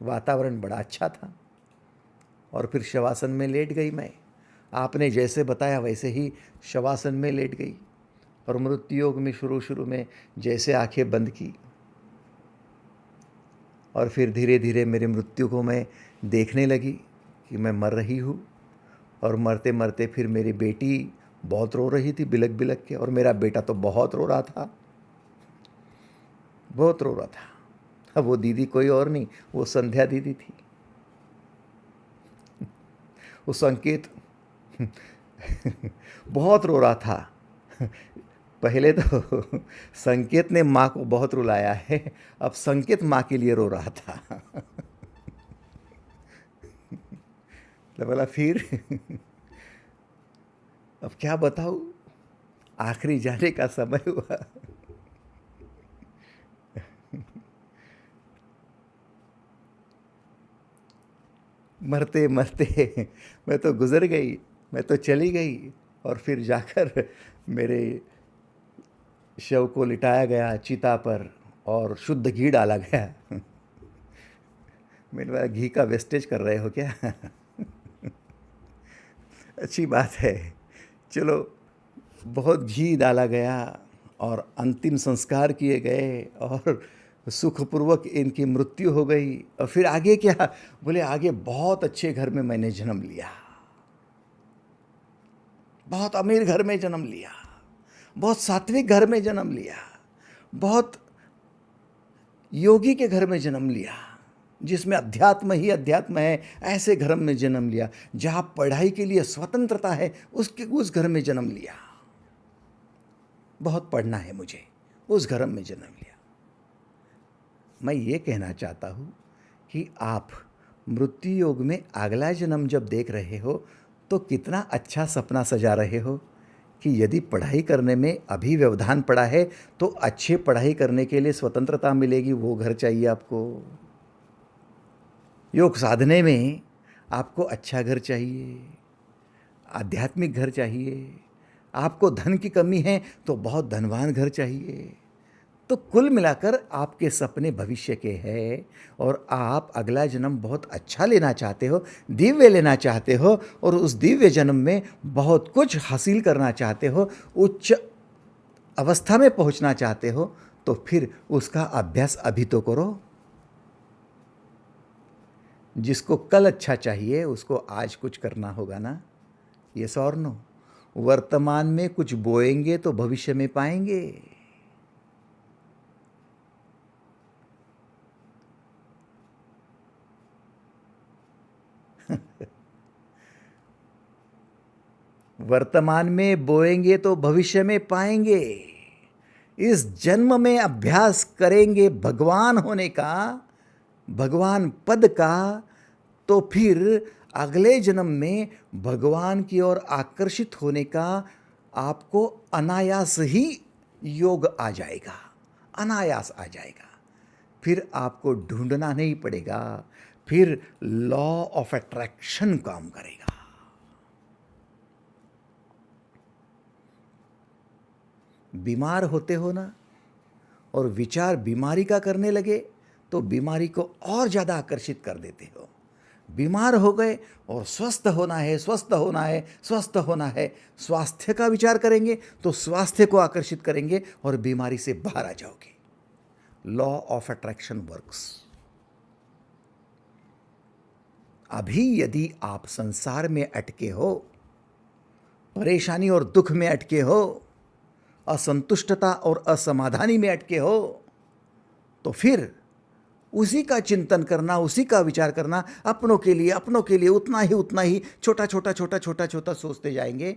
वातावरण बड़ा अच्छा था, और फिर शवासन में लेट गई मैं। आपने जैसे बताया वैसे ही शवासन में लेट गई, और मृत्यु योग में शुरू में जैसे आंखें बंद की, और फिर धीरे धीरे मेरी मृत्यु को मैं देखने लगी कि मैं मर रही हूँ। और मरते मरते फिर मेरी बेटी बहुत रो रही थी बिलक बिलक के, और मेरा बेटा तो बहुत रो रहा था, बहुत रो रहा था। अब वो दीदी कोई और नहीं, वो संध्या दीदी थी। वो संकेत बहुत रो रहा था। पहले तो संकेत ने माँ को बहुत रुलाया है, अब संकेत माँ के लिए रो रहा था। तो बोला फिर अब क्या बताऊँ, आखिरी जाने का समय हुआ। मरते मरते मैं तो गुजर गई, मैं तो चली गई, और फिर जाकर मेरे शव को लिटाया गया चिता पर और शुद्ध घी डाला गया। मैंने बोला घी का वेस्टेज कर रहे हो क्या? अच्छी बात है, चलो। बहुत घी डाला गया और अंतिम संस्कार किए गए, और सुखपूर्वक इनकी मृत्यु हो गई। और फिर आगे क्या? बोले आगे बहुत अच्छे घर में मैंने जन्म लिया, बहुत अमीर घर में जन्म लिया, बहुत सात्विक घर में जन्म लिया, बहुत योगी के घर में जन्म लिया, जिसमें अध्यात्म ही अध्यात्म है, ऐसे घर में जन्म लिया। जहाँ पढ़ाई के लिए स्वतंत्रता है, उस घर में जन्म लिया। बहुत पढ़ना है मुझे, उस घर में जन्म लिया। मैं ये कहना चाहता हूँ कि आप मृत्यु योग में अगला जन्म जब देख रहे हो तो कितना अच्छा सपना सजा रहे हो कि यदि पढ़ाई करने में अभी व्यवधान पड़ा है तो अच्छे पढ़ाई करने के लिए स्वतंत्रता मिलेगी, वो घर चाहिए आपको। योग साधने में आपको अच्छा घर चाहिए, आध्यात्मिक घर चाहिए। आपको धन की कमी है तो बहुत धनवान घर चाहिए। तो कुल मिलाकर आपके सपने भविष्य के हैं, और आप अगला जन्म बहुत अच्छा लेना चाहते हो, दिव्य लेना चाहते हो, और उस दिव्य जन्म में बहुत कुछ हासिल करना चाहते हो, उच्च अवस्था में पहुंचना चाहते हो, तो फिर उसका अभ्यास अभी तो करो। जिसको कल अच्छा चाहिए उसको आज कुछ करना होगा ना। यस और नो? वर्तमान में कुछ बोएंगे तो भविष्य में पाएंगे। वर्तमान में बोएंगे तो भविष्य में पाएंगे। इस जन्म में अभ्यास करेंगे भगवान होने का, भगवान पद का, तो फिर अगले जन्म में भगवान की ओर आकर्षित होने का आपको अनायास ही योग आ जाएगा, अनायास आ जाएगा। फिर आपको ढूंढना नहीं पड़ेगा, फिर लॉ ऑफ अट्रैक्शन काम करेगा। बीमार होते हो ना, और विचार बीमारी का करने लगे तो बीमारी को और ज़्यादा आकर्षित कर देते हो। बीमार हो गए और स्वस्थ होना है, स्वस्थ होना है, स्वस्थ होना है, स्वास्थ्य का विचार करेंगे तो स्वास्थ्य को आकर्षित करेंगे और बीमारी से बाहर आ जाओगे। Law of attraction works. अभी यदि आप संसार में अटके हो, परेशानी और दुख में अटके हो, असंतुष्टता और असमाधानी में अटके हो, तो फिर उसी का चिंतन करना, उसी का विचार करना, अपनों के लिए उतना ही छोटा छोटा सोचते जाएंगे,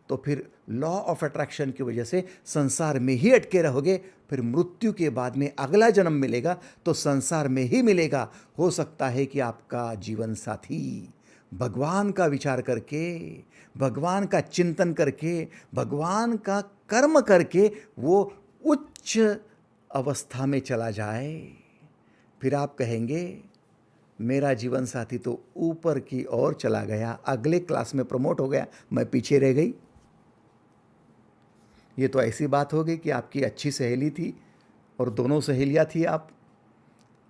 तो फिर लॉ ऑफ अट्रैक्शन की वजह से संसार में ही अटके रहोगे। फिर मृत्यु के बाद में अगला जन्म मिलेगा तो संसार में ही मिलेगा। हो सकता है कि आपका जीवन साथी भगवान का विचार करके, भगवान का चिंतन करके, भगवान का कर्म करके वो उच्च अवस्था में चला जाए। फिर आप कहेंगे मेरा जीवन साथी तो ऊपर की ओर चला गया, अगले क्लास में प्रमोट हो गया, मैं पीछे रह गई। ये तो ऐसी बात हो गई कि आपकी अच्छी सहेली थी और दोनों सहेलियां थी आप,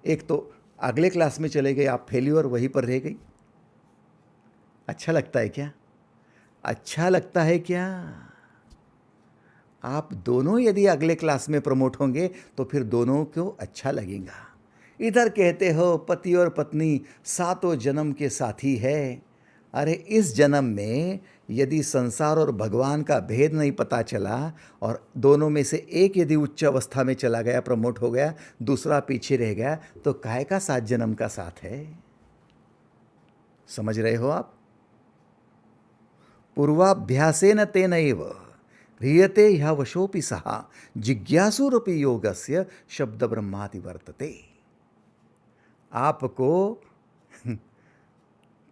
एक तो अगले क्लास में चले गए आप, फेल्यूर वहीं पर रह गई। अच्छा लगता है क्या? अच्छा लगता है क्या? आप दोनों यदि अगले क्लास में प्रमोट होंगे तो फिर दोनों को अच्छा लगेगा। इधर कहते हो पति और पत्नी सातों जन्म के साथी है। अरे इस जन्म में यदि संसार और भगवान का भेद नहीं पता चला और दोनों में से एक यदि उच्च अवस्था में चला गया, प्रमोट हो गया, दूसरा पीछे रह गया, तो काहे का 7 जन्म का साथ है? समझ रहे हो आप? पूर्वाभ्यासेन तेनैव ह्रियते ह्यवशोऽपि सः जिज्ञासुरपि योगस्य शब्द ब्रह्माति वर्तते। आपको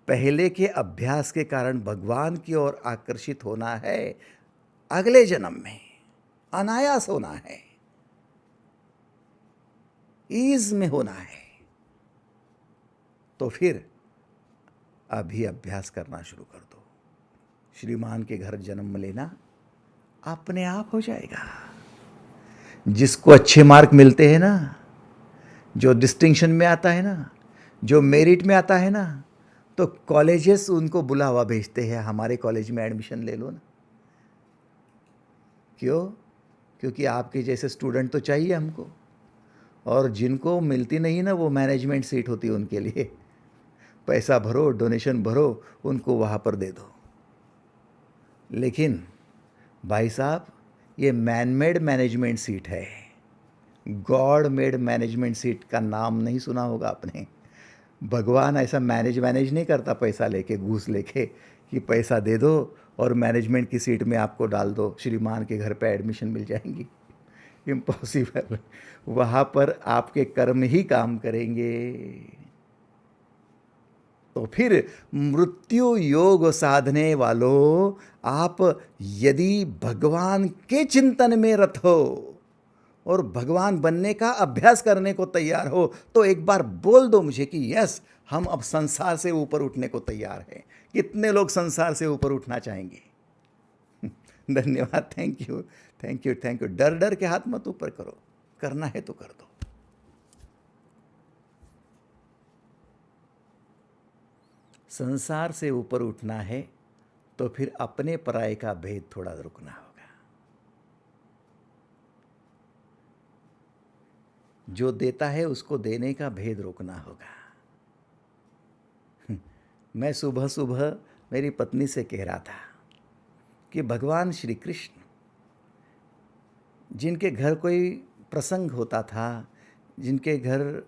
पहले के अभ्यास के कारण भगवान की ओर आकर्षित होना है, अगले जन्म में अनायास होना है, ईज में होना है। तो फिर अभी अभ्यास करना शुरू कर दो। श्रीमान के घर जन्म लेना अपने आप हो जाएगा। जिसको अच्छे मार्क मिलते हैं ना, जो डिस्टिंक्शन में आता है ना, जो मेरिट में आता है ना, तो कॉलेजेस उनको बुलावा भेजते हैं, हमारे कॉलेज में एडमिशन ले लो ना। क्यों? क्योंकि आपके जैसे स्टूडेंट तो चाहिए हमको, और जिनको मिलती नहीं ना, वो मैनेजमेंट सीट होती है उनके लिए। पैसा भरो, डोनेशन भरो, उनको वहाँ पर दे दो। लेकिन भाई साहब, ये मैन मेड मैनेजमेंट सीट है, गॉड मेड मैनेजमेंट सीट का नाम नहीं सुना होगा आपने। भगवान ऐसा मैनेज नहीं करता पैसा लेके, घूस लेके, कि पैसा दे दो और मैनेजमेंट की सीट में आपको डाल दो, श्रीमान के घर पे एडमिशन मिल जाएंगी। इम्पॉसिबल। वहाँ पर आपके कर्म ही काम करेंगे। तो फिर मृत्यु योग साधने वालों, आप यदि भगवान के चिंतन में रत हो और भगवान बनने का अभ्यास करने को तैयार हो, तो एक बार बोल दो मुझे कि यस, हम अब संसार से ऊपर उठने को तैयार हैं। कितने लोग संसार से ऊपर उठना चाहेंगे? धन्यवाद। Thank you, thank you, thank you. डर डर के हाथ मत ऊपर करो, करना है तो कर दो। संसार से ऊपर उठना है तो फिर अपने पराये का भेद थोड़ा रुकना होगा। जो देता है उसको देने का भेद रोकना होगा। मैं सुबह सुबह मेरी पत्नी से कह रहा था कि भगवान श्री कृष्ण, जिनके घर कोई प्रसंग होता था, जिनके घर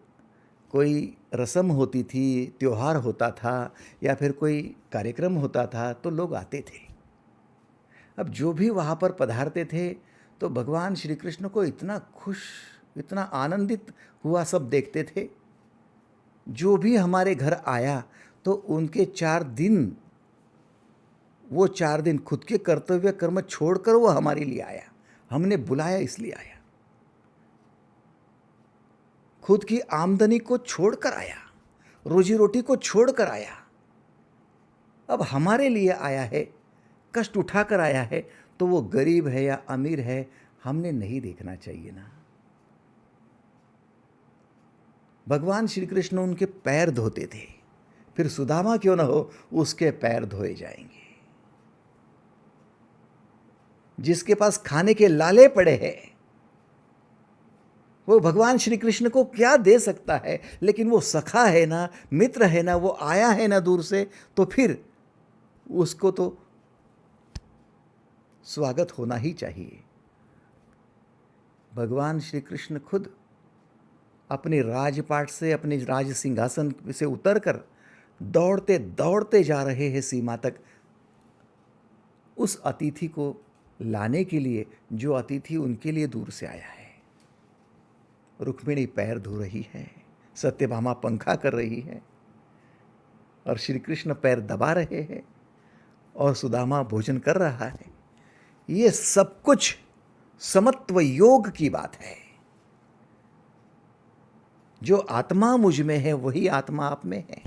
कोई रस्म होती थी, त्योहार होता था, या फिर कोई कार्यक्रम होता था, तो लोग आते थे। अब जो भी वहाँ पर पधारते थे तो भगवान श्री कृष्ण को इतना खुश, इतना आनंदित हुआ सब देखते थे। जो भी हमारे घर आया तो उनके 4 दिन, वो 4 दिन खुद के कर्तव्य कर्म छोड़कर वो हमारे लिए आया। हमने बुलाया इसलिए आया। खुद की आमदनी को छोड़कर आया, रोजी रोटी को छोड़कर आया। अब हमारे लिए आया है, कष्ट उठाकर आया है, तो वो गरीब है या अमीर है, हमने नहीं देखना चाहिए ना। भगवान श्री कृष्ण उनके पैर धोते थे, फिर सुदामा क्यों ना हो, उसके पैर धोए जाएंगे। जिसके पास खाने के लाले पड़े हैं, वो भगवान श्री कृष्ण को क्या दे सकता है? लेकिन वो सखा है ना, मित्र है ना, वो आया है ना दूर से, तो फिर उसको तो स्वागत होना ही चाहिए। भगवान श्री कृष्ण खुद अपने राजपाट से, अपने राज सिंहासन से उतरकर दौड़ते दौड़ते जा रहे हैं सीमा तक, उस अतिथि को लाने के लिए, जो अतिथि उनके लिए दूर से आया है। रुक्मिणी पैर धो रही है, सत्यभामा पंखा कर रही है, और श्री कृष्ण पैर दबा रहे हैं, और सुदामा भोजन कर रहा है। ये सब कुछ समत्व योग की बात है। जो आत्मा मुझ में है वही आत्मा आप में है।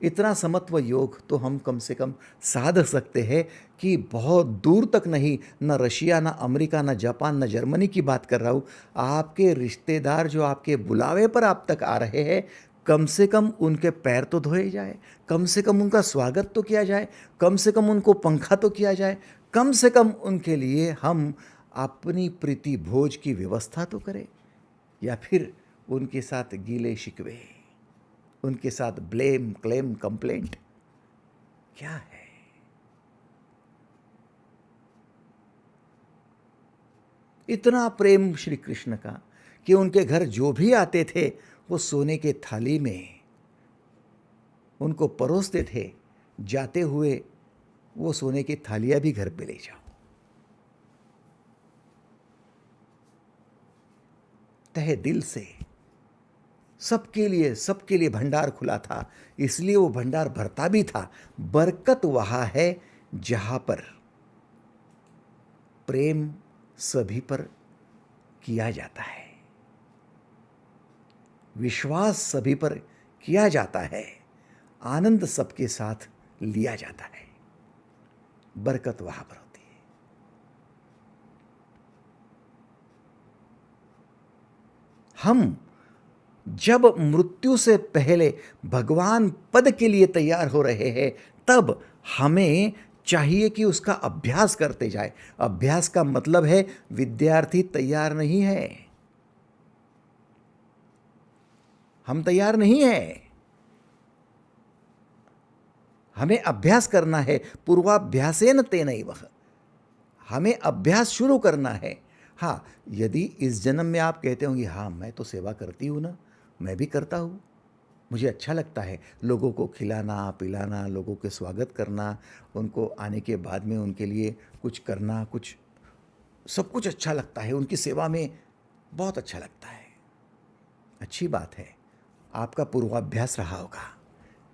इतना समत्व योग तो हम कम से कम साध सकते हैं कि बहुत दूर तक नहीं, न रशिया, न अमेरिका, न जापान, न जर्मनी की बात कर रहा हूँ, आपके रिश्तेदार जो आपके बुलावे पर आप तक आ रहे हैं, कम से कम उनके पैर तो धोए जाए, कम से कम उनका स्वागत तो किया जाए, कम से कम उनको पंखा तो किया जाए, कम से कम उनके लिए हम अपनी प्रीति भोज की व्यवस्था तो करें। या फिर उनके साथ गीले शिकवे, उनके साथ ब्लेम, क्लेम, कंप्लेंट क्या है? इतना प्रेम श्री कृष्ण का कि उनके घर जो भी आते थे वो सोने के थाली में उनको परोसते थे, जाते हुए वो सोने की थालियां भी घर पे ले जाओ। तहे दिल से सबके लिए भंडार खुला था, इसलिए वो भंडार भरता भी था। बरकत वहां है जहां पर प्रेम सभी पर किया जाता है, विश्वास सभी पर किया जाता है, आनंद सबके साथ लिया जाता है। बरकत वहां पर होती है। हम जब मृत्यु से पहले भगवान पद के लिए तैयार हो रहे हैं, तब हमें चाहिए कि उसका अभ्यास करते जाए। अभ्यास का मतलब है विद्यार्थी तैयार नहीं है, हम तैयार नहीं है, हमें अभ्यास करना है। पूर्वाभ्यासेन तेनैव, हमें अभ्यास शुरू करना है। हाँ, यदि इस जन्म में आप कहते होंगे हाँ मैं तो सेवा करती हूँ ना, मैं भी करता हूँ, मुझे अच्छा लगता है लोगों को खिलाना पिलाना, लोगों के स्वागत करना, उनको आने के बाद में उनके लिए कुछ करना, कुछ सब कुछ अच्छा लगता है, उनकी सेवा में बहुत अच्छा लगता है। अच्छी बात है, आपका पूर्वाभ्यास रहा होगा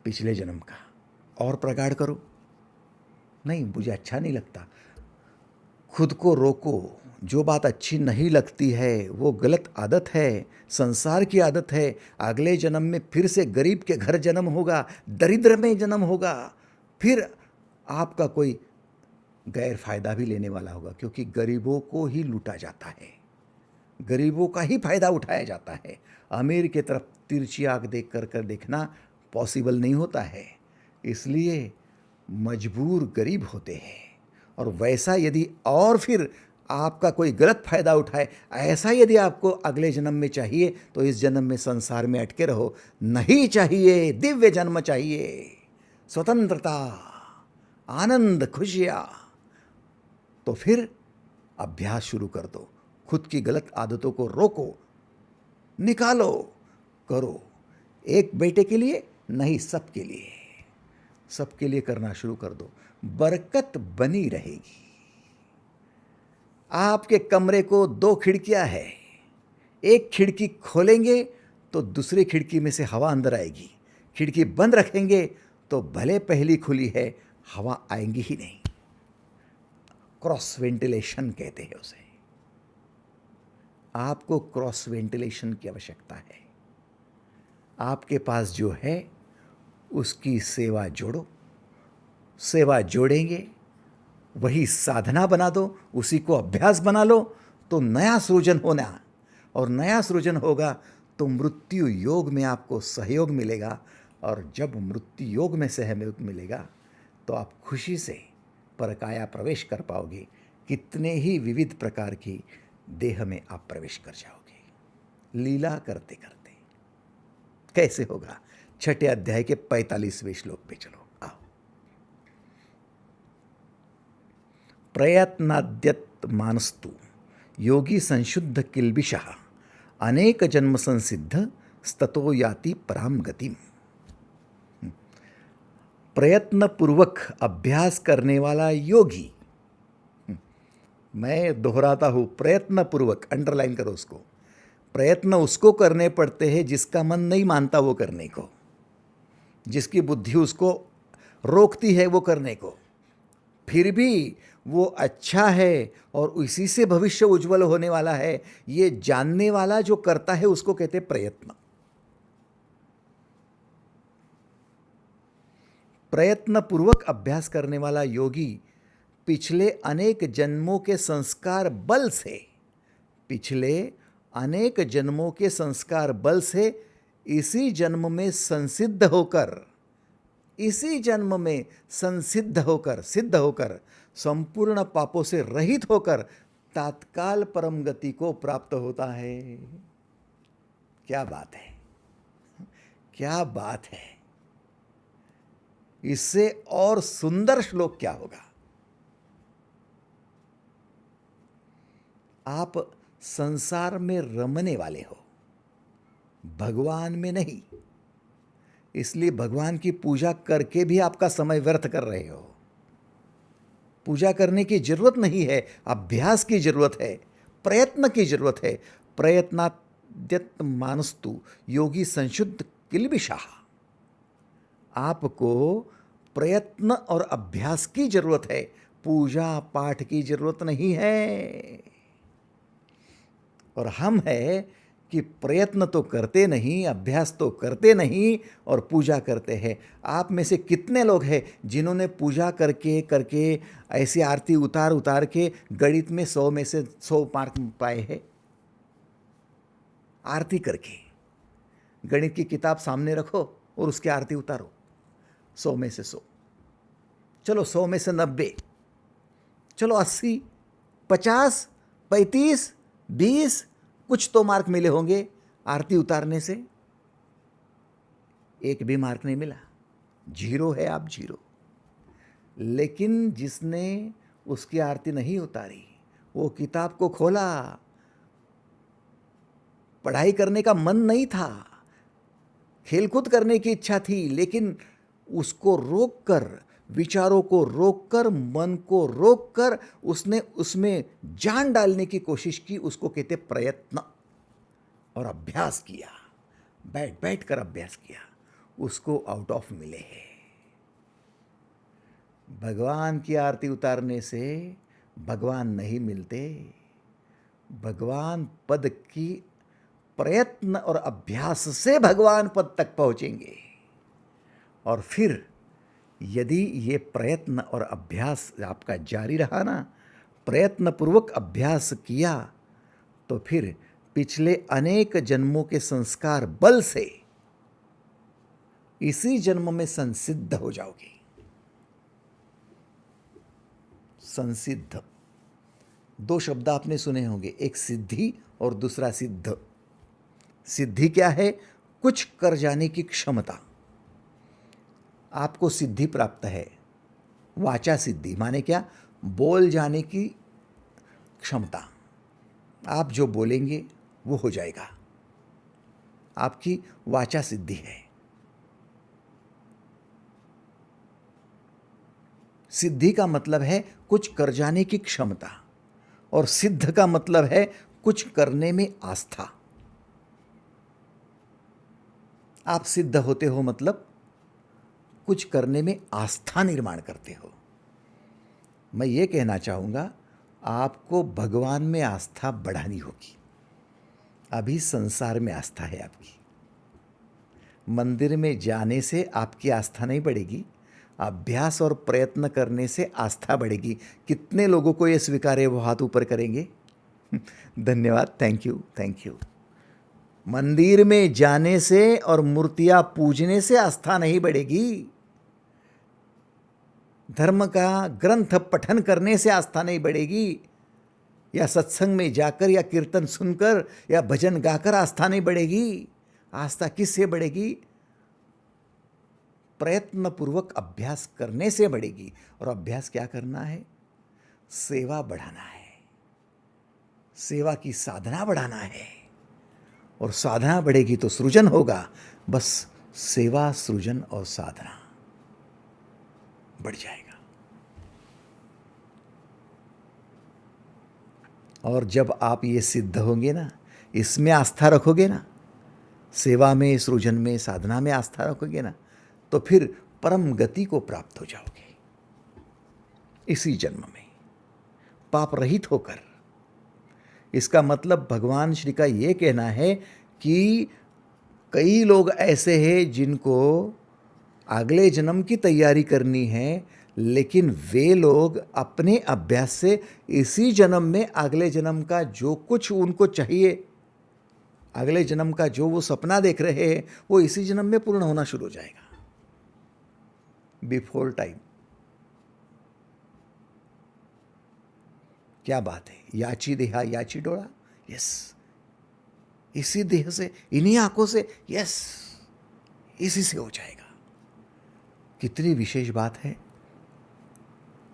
पिछले जन्म का, और प्रगाढ़ करो। नहीं, मुझे अच्छा नहीं लगता, खुद को रोको। जो बात अच्छी नहीं लगती है वो गलत आदत है, संसार की आदत है। अगले जन्म में फिर से गरीब के घर जन्म होगा, दरिद्र में जन्म होगा, फिर आपका कोई गैर फायदा भी लेने वाला होगा, क्योंकि गरीबों को ही लूटा जाता है, गरीबों का ही फायदा उठाया जाता है। अमीर की तरफ तिरछी आंख देख कर देखना पॉसिबल नहीं होता है, इसलिए मजबूर गरीब होते हैं। और वैसा यदि और फिर आपका कोई गलत फायदा उठाए, ऐसा यदि आपको अगले जन्म में चाहिए तो इस जन्म में संसार में अटके रहो। नहीं चाहिए, दिव्य जन्म चाहिए, स्वतंत्रता, आनंद, खुशियाँ। तो फिर अभ्यास शुरू कर दो, खुद की गलत आदतों को रोको, निकालो, करो। एक बेटे के लिए नहीं, सबके लिए, सबके लिए करना शुरू कर दो, बरकत बनी रहेगी। आपके कमरे को 2 खिड़कियां है, एक खिड़की खोलेंगे तो दूसरी खिड़की में से हवा अंदर आएगी, खिड़की बंद रखेंगे तो भले पहली खुली है हवा आएंगी ही नहीं। क्रॉस वेंटिलेशन कहते हैं उसे। आपको क्रॉस वेंटिलेशन की आवश्यकता है। आपके पास जो है उसकी सेवा जोड़ो, सेवा जोड़ेंगे वही साधना बना दो, उसी को अभ्यास बना लो, तो नया सृजन होना, और नया सृजन होगा तो मृत्यु योग में आपको सहयोग मिलेगा। और जब मृत्यु योग में सहयोग मिलेगा तो आप खुशी से परकाया प्रवेश कर पाओगे। कितने ही विविध प्रकार की देह में आप प्रवेश कर जाओगे लीला करते करते। कैसे होगा? 6ठे अध्याय के 45वें श्लोक पे चलो, आओ। प्रयत्नाद्यत मानस्तु योगी संशुद्ध किल्बिषः अनेक जन्म संसिद्ध स्ततो याति पराम गतिम। प्रयत्न पूर्वक अभ्यास करने वाला योगी, मैं दोहराता हूं, प्रयत्न पूर्वक, अंडरलाइन करो उसको। प्रयत्न उसको करने पड़ते हैं जिसका मन नहीं मानता वो करने को, जिसकी बुद्धि उसको रोकती है वो करने को, फिर भी वो अच्छा है और इसी से भविष्य उज्जवल होने वाला है, ये जानने वाला जो करता है उसको कहते प्रयत्न। प्रयत्नपूर्वक अभ्यास करने वाला योगी पिछले अनेक जन्मों के संस्कार बल से, पिछले अनेक जन्मों के संस्कार बल से इसी जन्म में संसिद्ध होकर, इसी जन्म में संसिद्ध होकर, सिद्ध होकर, संपूर्ण पापों से रहित होकर तात्काल परम गति को प्राप्त होता है। क्या बात है, क्या बात है। इससे और सुंदर श्लोक क्या होगा। आप संसार में रमने वाले हो, भगवान में नहीं। इसलिए भगवान की पूजा करके भी आपका समय व्यर्थ कर रहे हो। पूजा करने की जरूरत नहीं है, अभ्यास की जरूरत है, प्रयत्न की जरूरत है। प्रयत्नाद्यत मानस्तु योगी संशुद्ध किल्बिषः। आपको प्रयत्न और अभ्यास की जरूरत है, पूजा पाठ की जरूरत नहीं है। और हम है कि प्रयत्न तो करते नहीं, अभ्यास तो करते नहीं और पूजा करते हैं। आप में से कितने लोग हैं जिन्होंने पूजा करके करके ऐसी आरती उतार उतार के गणित में 100 में से 100 मार्क पाए हैं। आरती करके गणित की किताब सामने रखो और उसकी आरती उतारो, 100 में से 100, चलो 100 में से 90, चलो 80, 50, 35, 20, कुछ तो मार्क मिले होंगे आरती उतारने से। एक भी मार्क नहीं मिला, 0 है, आप 0। लेकिन जिसने उसकी आरती नहीं उतारी, वो किताब को खोला, पढ़ाई करने का मन नहीं था, खेलकूद करने की इच्छा थी, लेकिन उसको रोककर, विचारों को रोककर, मन को रोककर उसने उसमें जान डालने की कोशिश की। उसको कहते प्रयत्न। और अभ्यास किया, बैठ बैठ कर अभ्यास किया, उसको आउट ऑफ मिले हैं। भगवान की आरती उतारने से भगवान नहीं मिलते। भगवान पद की प्रयत्न और अभ्यास से भगवान पद तक पहुंचेंगे। और फिर यदि ये प्रयत्न और अभ्यास आपका जारी रहा ना, प्रयत्नपूर्वक अभ्यास किया, तो फिर पिछले अनेक जन्मों के संस्कार बल से इसी जन्म में संसिद्ध हो जाओगे। संसिद्ध, 2 शब्द आपने सुने होंगे, एक सिद्धि और दूसरा सिद्ध। सिद्धि क्या है? कुछ कर जाने की क्षमता। आपको सिद्धि प्राप्त है, वाचा सिद्धि माने क्या? बोल जाने की क्षमता। आप जो बोलेंगे वो हो जाएगा, आपकी वाचा सिद्धि है। सिद्धि का मतलब है कुछ कर जाने की क्षमता, और सिद्ध का मतलब है कुछ करने में आस्था। आप सिद्ध होते हो मतलब कुछ करने में आस्था निर्माण करते हो। मैं ये कहना चाहूँगा, आपको भगवान में आस्था बढ़ानी होगी। अभी संसार में आस्था है आपकी। मंदिर में जाने से आपकी आस्था नहीं बढ़ेगी, अभ्यास और प्रयत्न करने से आस्था बढ़ेगी। कितने लोगों को ये स्वीकार है, वो हाथ ऊपर करेंगे। धन्यवाद, थैंक यू, थैंक यू। मंदिर में जाने से और मूर्तियां पूजने से आस्था नहीं बढ़ेगी। धर्म का ग्रंथ पठन करने से आस्था नहीं बढ़ेगी, या सत्संग में जाकर या कीर्तन सुनकर या भजन गाकर आस्था नहीं बढ़ेगी। आस्था किससे बढ़ेगी? प्रयत्नपूर्वक अभ्यास करने से बढ़ेगी। और अभ्यास क्या करना है? सेवा बढ़ाना है, सेवा की साधना बढ़ाना है। और साधना बढ़ेगी तो सृजन होगा। बस सेवा, सृजन और साधना बढ़ जाएगा। और जब आप ये सिद्ध होंगे ना, इसमें आस्था रखोगे ना, सेवा में, सृजन में, साधना में आस्था रखोगे ना, तो फिर परम गति को प्राप्त हो जाओगे इसी जन्म में, पाप रहित होकर। इसका मतलब भगवान श्री का ये कहना है कि कई लोग ऐसे हैं जिनको अगले जन्म की तैयारी करनी है, लेकिन वे लोग अपने अभ्यास से इसी जन्म में अगले जन्म का जो कुछ उनको चाहिए, अगले जन्म का जो वो सपना देख रहे हैं, वो इसी जन्म में पूर्ण होना शुरू हो जाएगा, बिफोर टाइम। क्या बात है, याची देहा याची डोळा, यस, इसी देह से, इन्हीं आंखों से, यस, इसी से हो जाएगा। कितनी विशेष बात है।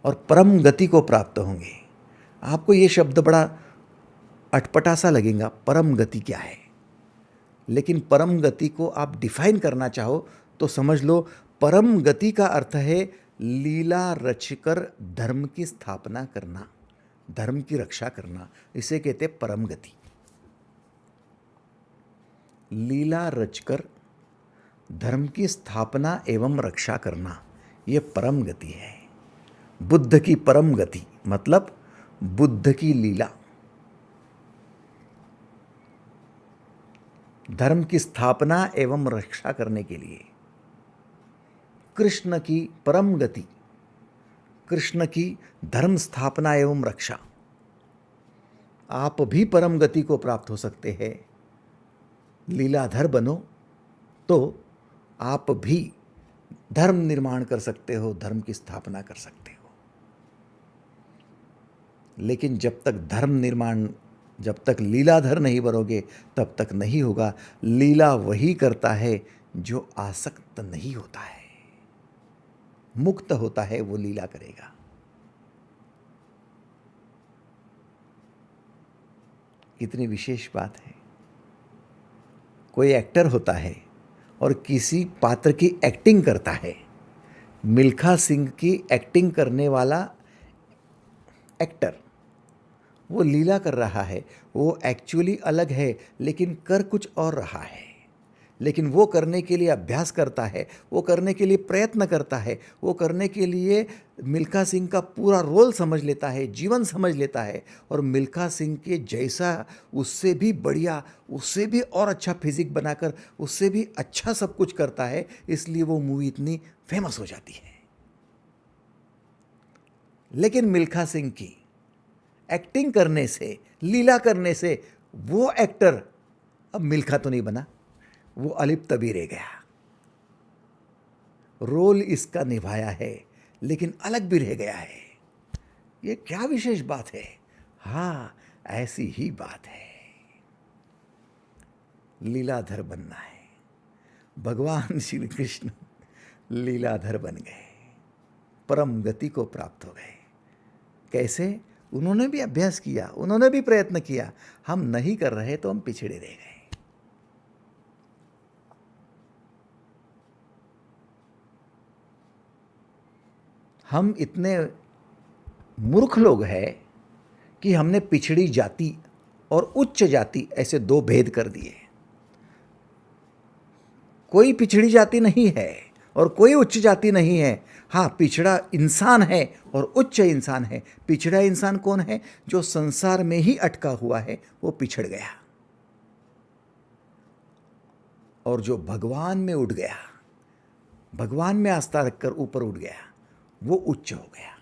और परम गति को प्राप्त होंगे। आपको ये शब्द बड़ा अटपटा सा लगेगा, परम गति क्या है, लेकिन परम गति को आप डिफाइन करना चाहो तो समझ लो, परम गति का अर्थ है लीला रचकर धर्म की स्थापना करना, धर्म की रक्षा करना, इसे कहते परम गति। लीला रचकर धर्म की स्थापना एवं रक्षा करना, यह परम गति है। बुद्ध की परम गति मतलब बुद्ध की लीला, धर्म की स्थापना एवं रक्षा करने के लिए। कृष्ण की परम गति, कृष्ण की धर्म स्थापना एवं रक्षा। आप भी परम गति को प्राप्त हो सकते हैं, लीलाधर बनो तो आप भी धर्म निर्माण कर सकते हो, धर्म की स्थापना कर सकते हो। लेकिन जब तक धर्म निर्माण, जब तक लीलाधर नहीं बनोगे तब तक नहीं होगा। लीला वही करता है जो आसक्त नहीं होता है, मुक्त होता है वो लीला करेगा। कितनी विशेष बात है। कोई एक्टर होता है और किसी पात्र की एक्टिंग करता है। मिल्खा सिंह की एक्टिंग करने वाला एक्टर वो लीला कर रहा है, वो एक्चुअली अलग है लेकिन कर कुछ और रहा है। लेकिन वो करने के लिए अभ्यास करता है, वो करने के लिए प्रयत्न करता है, वो करने के लिए मिल्खा सिंह का पूरा रोल समझ लेता है, जीवन समझ लेता है, और मिल्खा सिंह के जैसा, उससे भी बढ़िया, उससे भी और अच्छा फिजिक बनाकर, उससे भी अच्छा सब कुछ करता है। इसलिए वो मूवी इतनी फेमस हो जाती है। लेकिन मिल्खा सिंह की एक्टिंग करने से, लीला करने से वो एक्टर अब मिल्खा तो नहीं बना, वो अलिप्त भी रह गया। रोल इसका निभाया है लेकिन अलग भी रह गया है। ये क्या विशेष बात है। हाँ, ऐसी ही बात है। लीलाधर बनना है। भगवान श्री कृष्ण लीलाधर बन गए, परम गति को प्राप्त हो गए। कैसे? उन्होंने भी अभ्यास किया, उन्होंने भी प्रयत्न किया। हम नहीं कर रहे तो हम पिछड़े रह गए। हम इतने मूर्ख लोग हैं कि हमने पिछड़ी जाति और उच्च जाति ऐसे दो भेद कर दिए। कोई पिछड़ी जाति नहीं है और कोई उच्च जाति नहीं है। हाँ, पिछड़ा इंसान है और उच्च इंसान है। पिछड़ा इंसान कौन है? जो संसार में ही अटका हुआ है, वो पिछड़ गया। और जो भगवान में उठ गया, भगवान में आस्था रखकर ऊपर उठ गया, वो उच्च हो गया।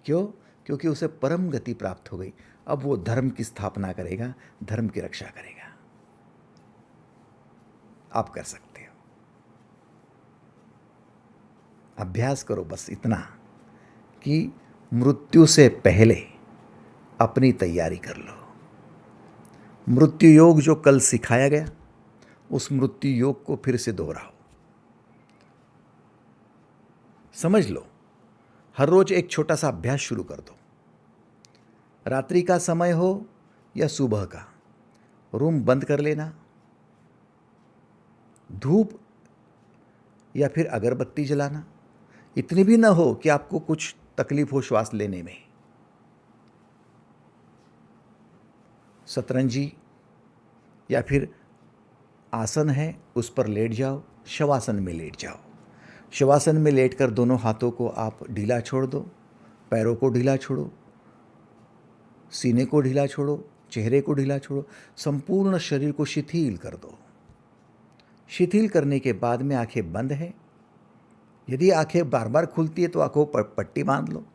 क्यों? क्योंकि उसे परम गति प्राप्त हो गई। अब वो धर्म की स्थापना करेगा, धर्म की रक्षा करेगा। आप कर सकते हो। अभ्यास करो बस इतना कि मृत्यु से पहले अपनी तैयारी कर लो। मृत्यु योग जो कल सिखाया गया, उस मृत्यु योग को फिर से दोहराओ। समझ लो, हर रोज एक छोटा सा अभ्यास शुरू कर दो। रात्रि का समय हो या सुबह का, रूम बंद कर लेना, धूप या फिर अगरबत्ती जलाना। इतनी भी ना हो कि आपको कुछ तकलीफ हो श्वास लेने में। सतरंजी या फिर आसन है, उस पर लेट जाओ, शवासन में लेट जाओ। शवासन में लेटकर दोनों हाथों को आप ढीला छोड़ दो, पैरों को ढीला छोड़ो, सीने को ढीला छोड़ो, चेहरे को ढीला छोड़ो, संपूर्ण शरीर को शिथिल कर दो। शिथिल करने के बाद में आंखें बंद है। यदि आंखें बार बार खुलती है तो आंखों पर पट्टी बांध लो।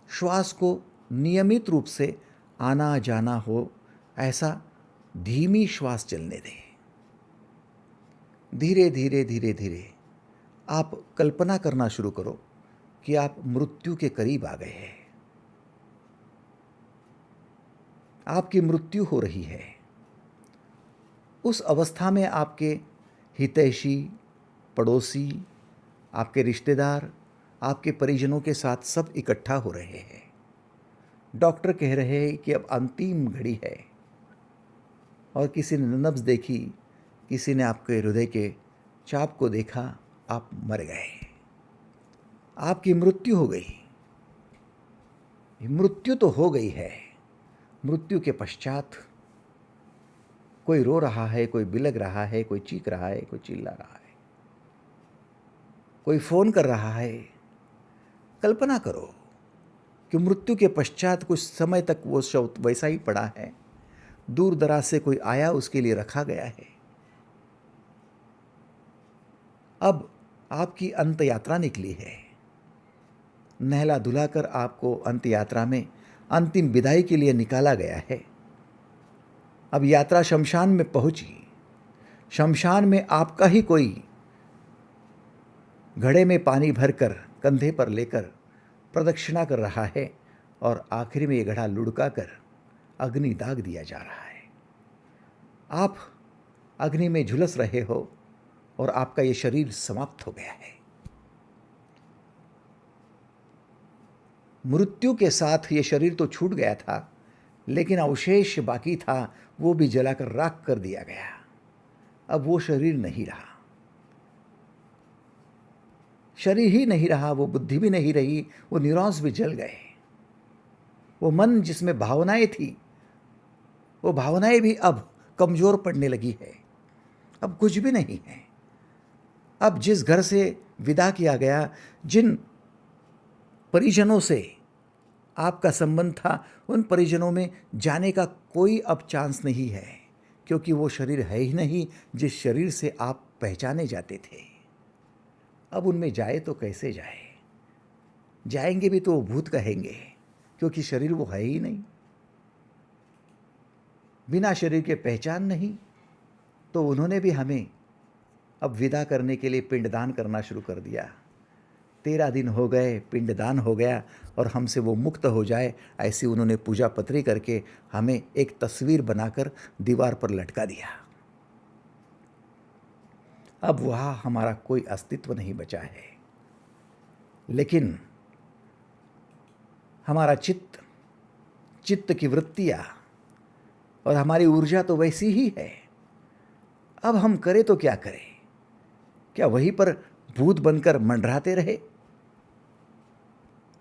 श्वास को नियमित रूप से आना जाना हो ऐसा धीमी श्वास चलने दें। धीरे धीरे धीरे धीरे आप कल्पना करना शुरू करो कि आप मृत्यु के करीब आ गए हैं। आपकी मृत्यु हो रही है। उस अवस्था में आपके हितैषी, पड़ोसी, आपके रिश्तेदार, आपके परिजनों के साथ सब इकट्ठा हो रहे हैं। डॉक्टर कह रहे हैं कि अब अंतिम घड़ी है, और किसी ने नब्ज देखी, किसी ने आपके हृदय के चाप को देखा, आप मर गए, आपकी मृत्यु हो गई। मृत्यु तो हो गई है। मृत्यु के पश्चात कोई रो रहा है, कोई बिलख रहा है, कोई चीख रहा है, कोई चिल्ला रहा है, कोई फोन कर रहा है। कल्पना करो कि मृत्यु के पश्चात कुछ समय तक वो शव वैसा ही पड़ा है। दूर दराज से कोई आया, उसके लिए रखा गया है। अब आपकी अंत यात्रा निकली है। नहला धुलाकर आपको अंत यात्रा में अंतिम विदाई के लिए निकाला गया है। अब यात्रा शमशान में पहुंची। शमशान में आपका ही कोई घड़े में पानी भरकर कंधे पर लेकर प्रदक्षिणा कर रहा है, और आखिर में ये घड़ा लुढ़का कर अग्नि दाग दिया जा रहा है। आप अग्नि में झुलस रहे हो और आपका ये शरीर समाप्त हो गया है। मृत्यु के साथ ये शरीर तो छूट गया था, लेकिन अवशेष बाकी था, वो भी जलाकर राख कर दिया गया। अब वो शरीर नहीं रहा, शरीर ही नहीं रहा, वो बुद्धि भी नहीं रही, वो न्यूरॉन्स भी जल गए। वो मन जिसमें भावनाएं थी, वो भावनाएं भी अब कमजोर पड़ने लगी है। अब कुछ भी नहीं है। अब जिस घर से विदा किया गया, जिन परिजनों से आपका संबंध था, उन परिजनों में जाने का कोई अब चांस नहीं है, क्योंकि वो शरीर है ही नहीं जिस शरीर से आप पहचाने जाते थे। अब उनमें जाए तो कैसे जाए? जाएंगे भी तो वो भूत कहेंगे, क्योंकि शरीर वो है ही नहीं। बिना शरीर के पहचान नहीं, तो उन्होंने भी हमें अब विदा करने के लिए पिंडदान करना शुरू कर दिया। 13 दिन हो गए, पिंडदान हो गया, और हमसे वो मुक्त हो जाए ऐसी उन्होंने पूजा पत्री करके हमें एक तस्वीर बनाकर दीवार पर लटका दिया। अब वहाँ हमारा कोई अस्तित्व नहीं बचा है, लेकिन हमारा चित्त की वृत्तियाँ और हमारी ऊर्जा तो वैसी ही है। अब हम करें तो क्या करें? क्या वहीं पर भूत बनकर मंडराते रहे?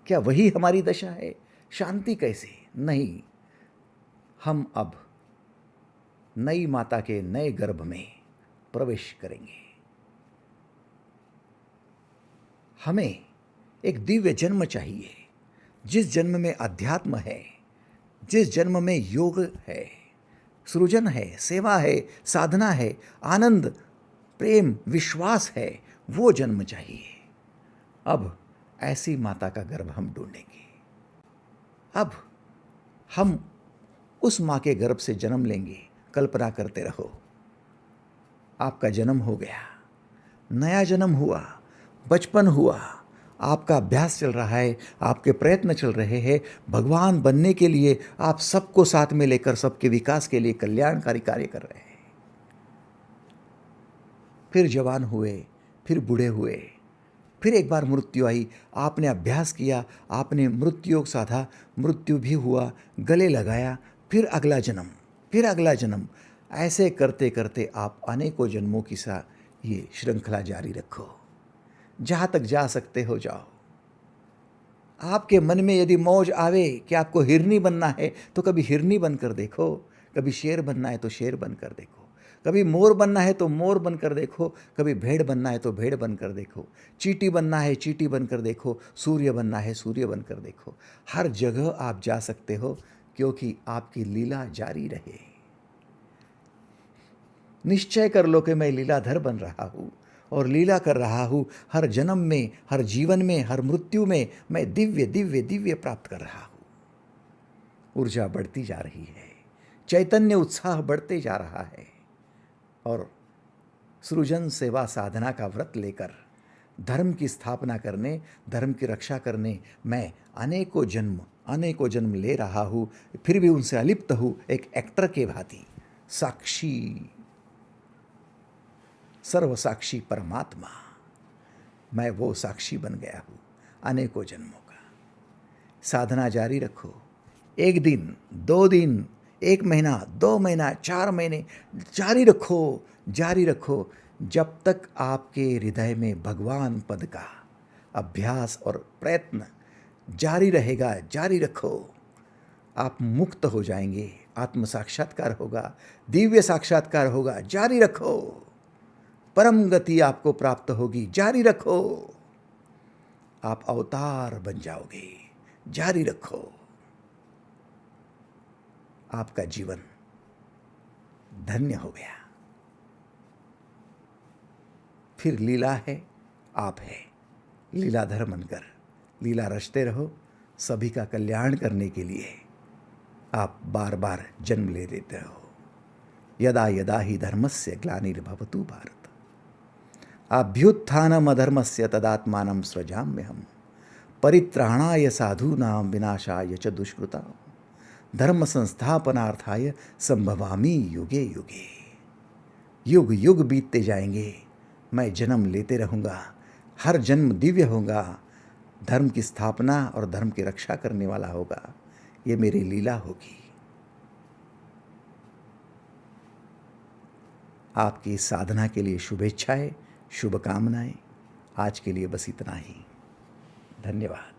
क्या वही हमारी दशा है? शांति कैसे? नहीं, हम अब नई माता के नए गर्भ में प्रवेश करेंगे। हमें एक दिव्य जन्म चाहिए, जिस जन्म में अध्यात्म है, जिस जन्म में योग है, सृजन है, सेवा है, साधना है, आनंद, प्रेम, विश्वास है, वो जन्म चाहिए। अब ऐसी माता का गर्भ हम ढूंढेंगे। अब हम उस माँ के गर्भ से जन्म लेंगे। कल्पना करते रहो, आपका जन्म हो गया, नया जन्म हुआ, बचपन हुआ, आपका अभ्यास चल रहा है, आपके प्रयत्न चल रहे हैं भगवान बनने के लिए। आप सबको साथ में लेकर सबके विकास के लिए कल्याणकारी कार्य कर रहे हैं। फिर जवान हुए, फिर बूढ़े हुए, फिर एक बार मृत्यु आई, आपने अभ्यास किया, आपने मृत्यु योग साधा, मृत्यु भी हुआ, गले लगाया, फिर अगला जन्म, फिर अगला जन्म। ऐसे करते करते आप अनेकों जन्मों की सा ये श्रृंखला जारी रखो। जहाँ तक जा सकते हो जाओ। आपके मन में यदि मौज आवे कि आपको हिरनी बनना है तो कभी हिरनी बनकर देखो, कभी शेर बनना है तो शेर बनकर देखो, कभी मोर बनना है तो मोर बनकर देखो, कभी भेड़ बनना है तो भेड़ बनकर देखो, चींटी बनना है चींटी बनकर देखो, सूर्य बनना है सूर्य बनकर देखो। हर जगह आप जा सकते हो, क्योंकि आपकी लीला जारी रहे। निश्चय कर लो कि मैं लीलाधर बन रहा हूँ और लीला कर रहा हूँ। हर जन्म में, हर जीवन में, हर मृत्यु में मैं दिव्य दिव्य दिव्य प्राप्त कर रहा हूँ। ऊर्जा बढ़ती जा रही है, चैतन्य उत्साह बढ़ते जा रहा है और सृजन सेवा साधना का व्रत लेकर धर्म की स्थापना करने, धर्म की रक्षा करने मैं अनेकों जन्म ले रहा हूँ। फिर भी उनसे अलिप्त हूँ, एक एक्टर के भांति, साक्षी, सर्वसाक्षी परमात्मा। मैं वो साक्षी बन गया हूँ अनेकों जन्मों का। साधना जारी रखो। 1 दिन, 2 दिन, 1 महीना, 2 महीना, 4 महीने जारी रखो, जारी रखो, जब तक आपके हृदय में भगवान पद का अभ्यास और प्रयत्न जारी रहेगा। जारी रखो, आप मुक्त हो जाएंगे, आत्म साक्षात्कार होगा, दिव्य साक्षात्कार होगा। जारी रखो, परम गति आपको प्राप्त होगी। जारी रखो, आप अवतार बन जाओगे। जारी रखो, आपका जीवन धन्य हो गया। फिर लीला है, आप है। लीलाधर बनकर लीला रचते रहो। सभी का कल्याण करने के लिए आप बार बार जन्म ले लेते हो। यदा यदा ही धर्मस्य ग्लानिर्भवतु भारत, अभ्युत्थानम अधर्मस्य तदात्मानं सृजाम्यहम्, परित्राणाय साधूनां विनाशाय च दुष्कृतां, धर्म संस्थापनार्थाय संभवामि युगे युगे। युग युग बीतते जाएंगे, मैं जन्म लेते रहूँगा, हर जन्म दिव्य होगा, धर्म की स्थापना और धर्म की रक्षा करने वाला होगा। ये मेरी लीला होगी। आपकी साधना के लिए शुभेच्छाएं, शुभकामनाएं। आज के लिए बस इतना ही। धन्यवाद।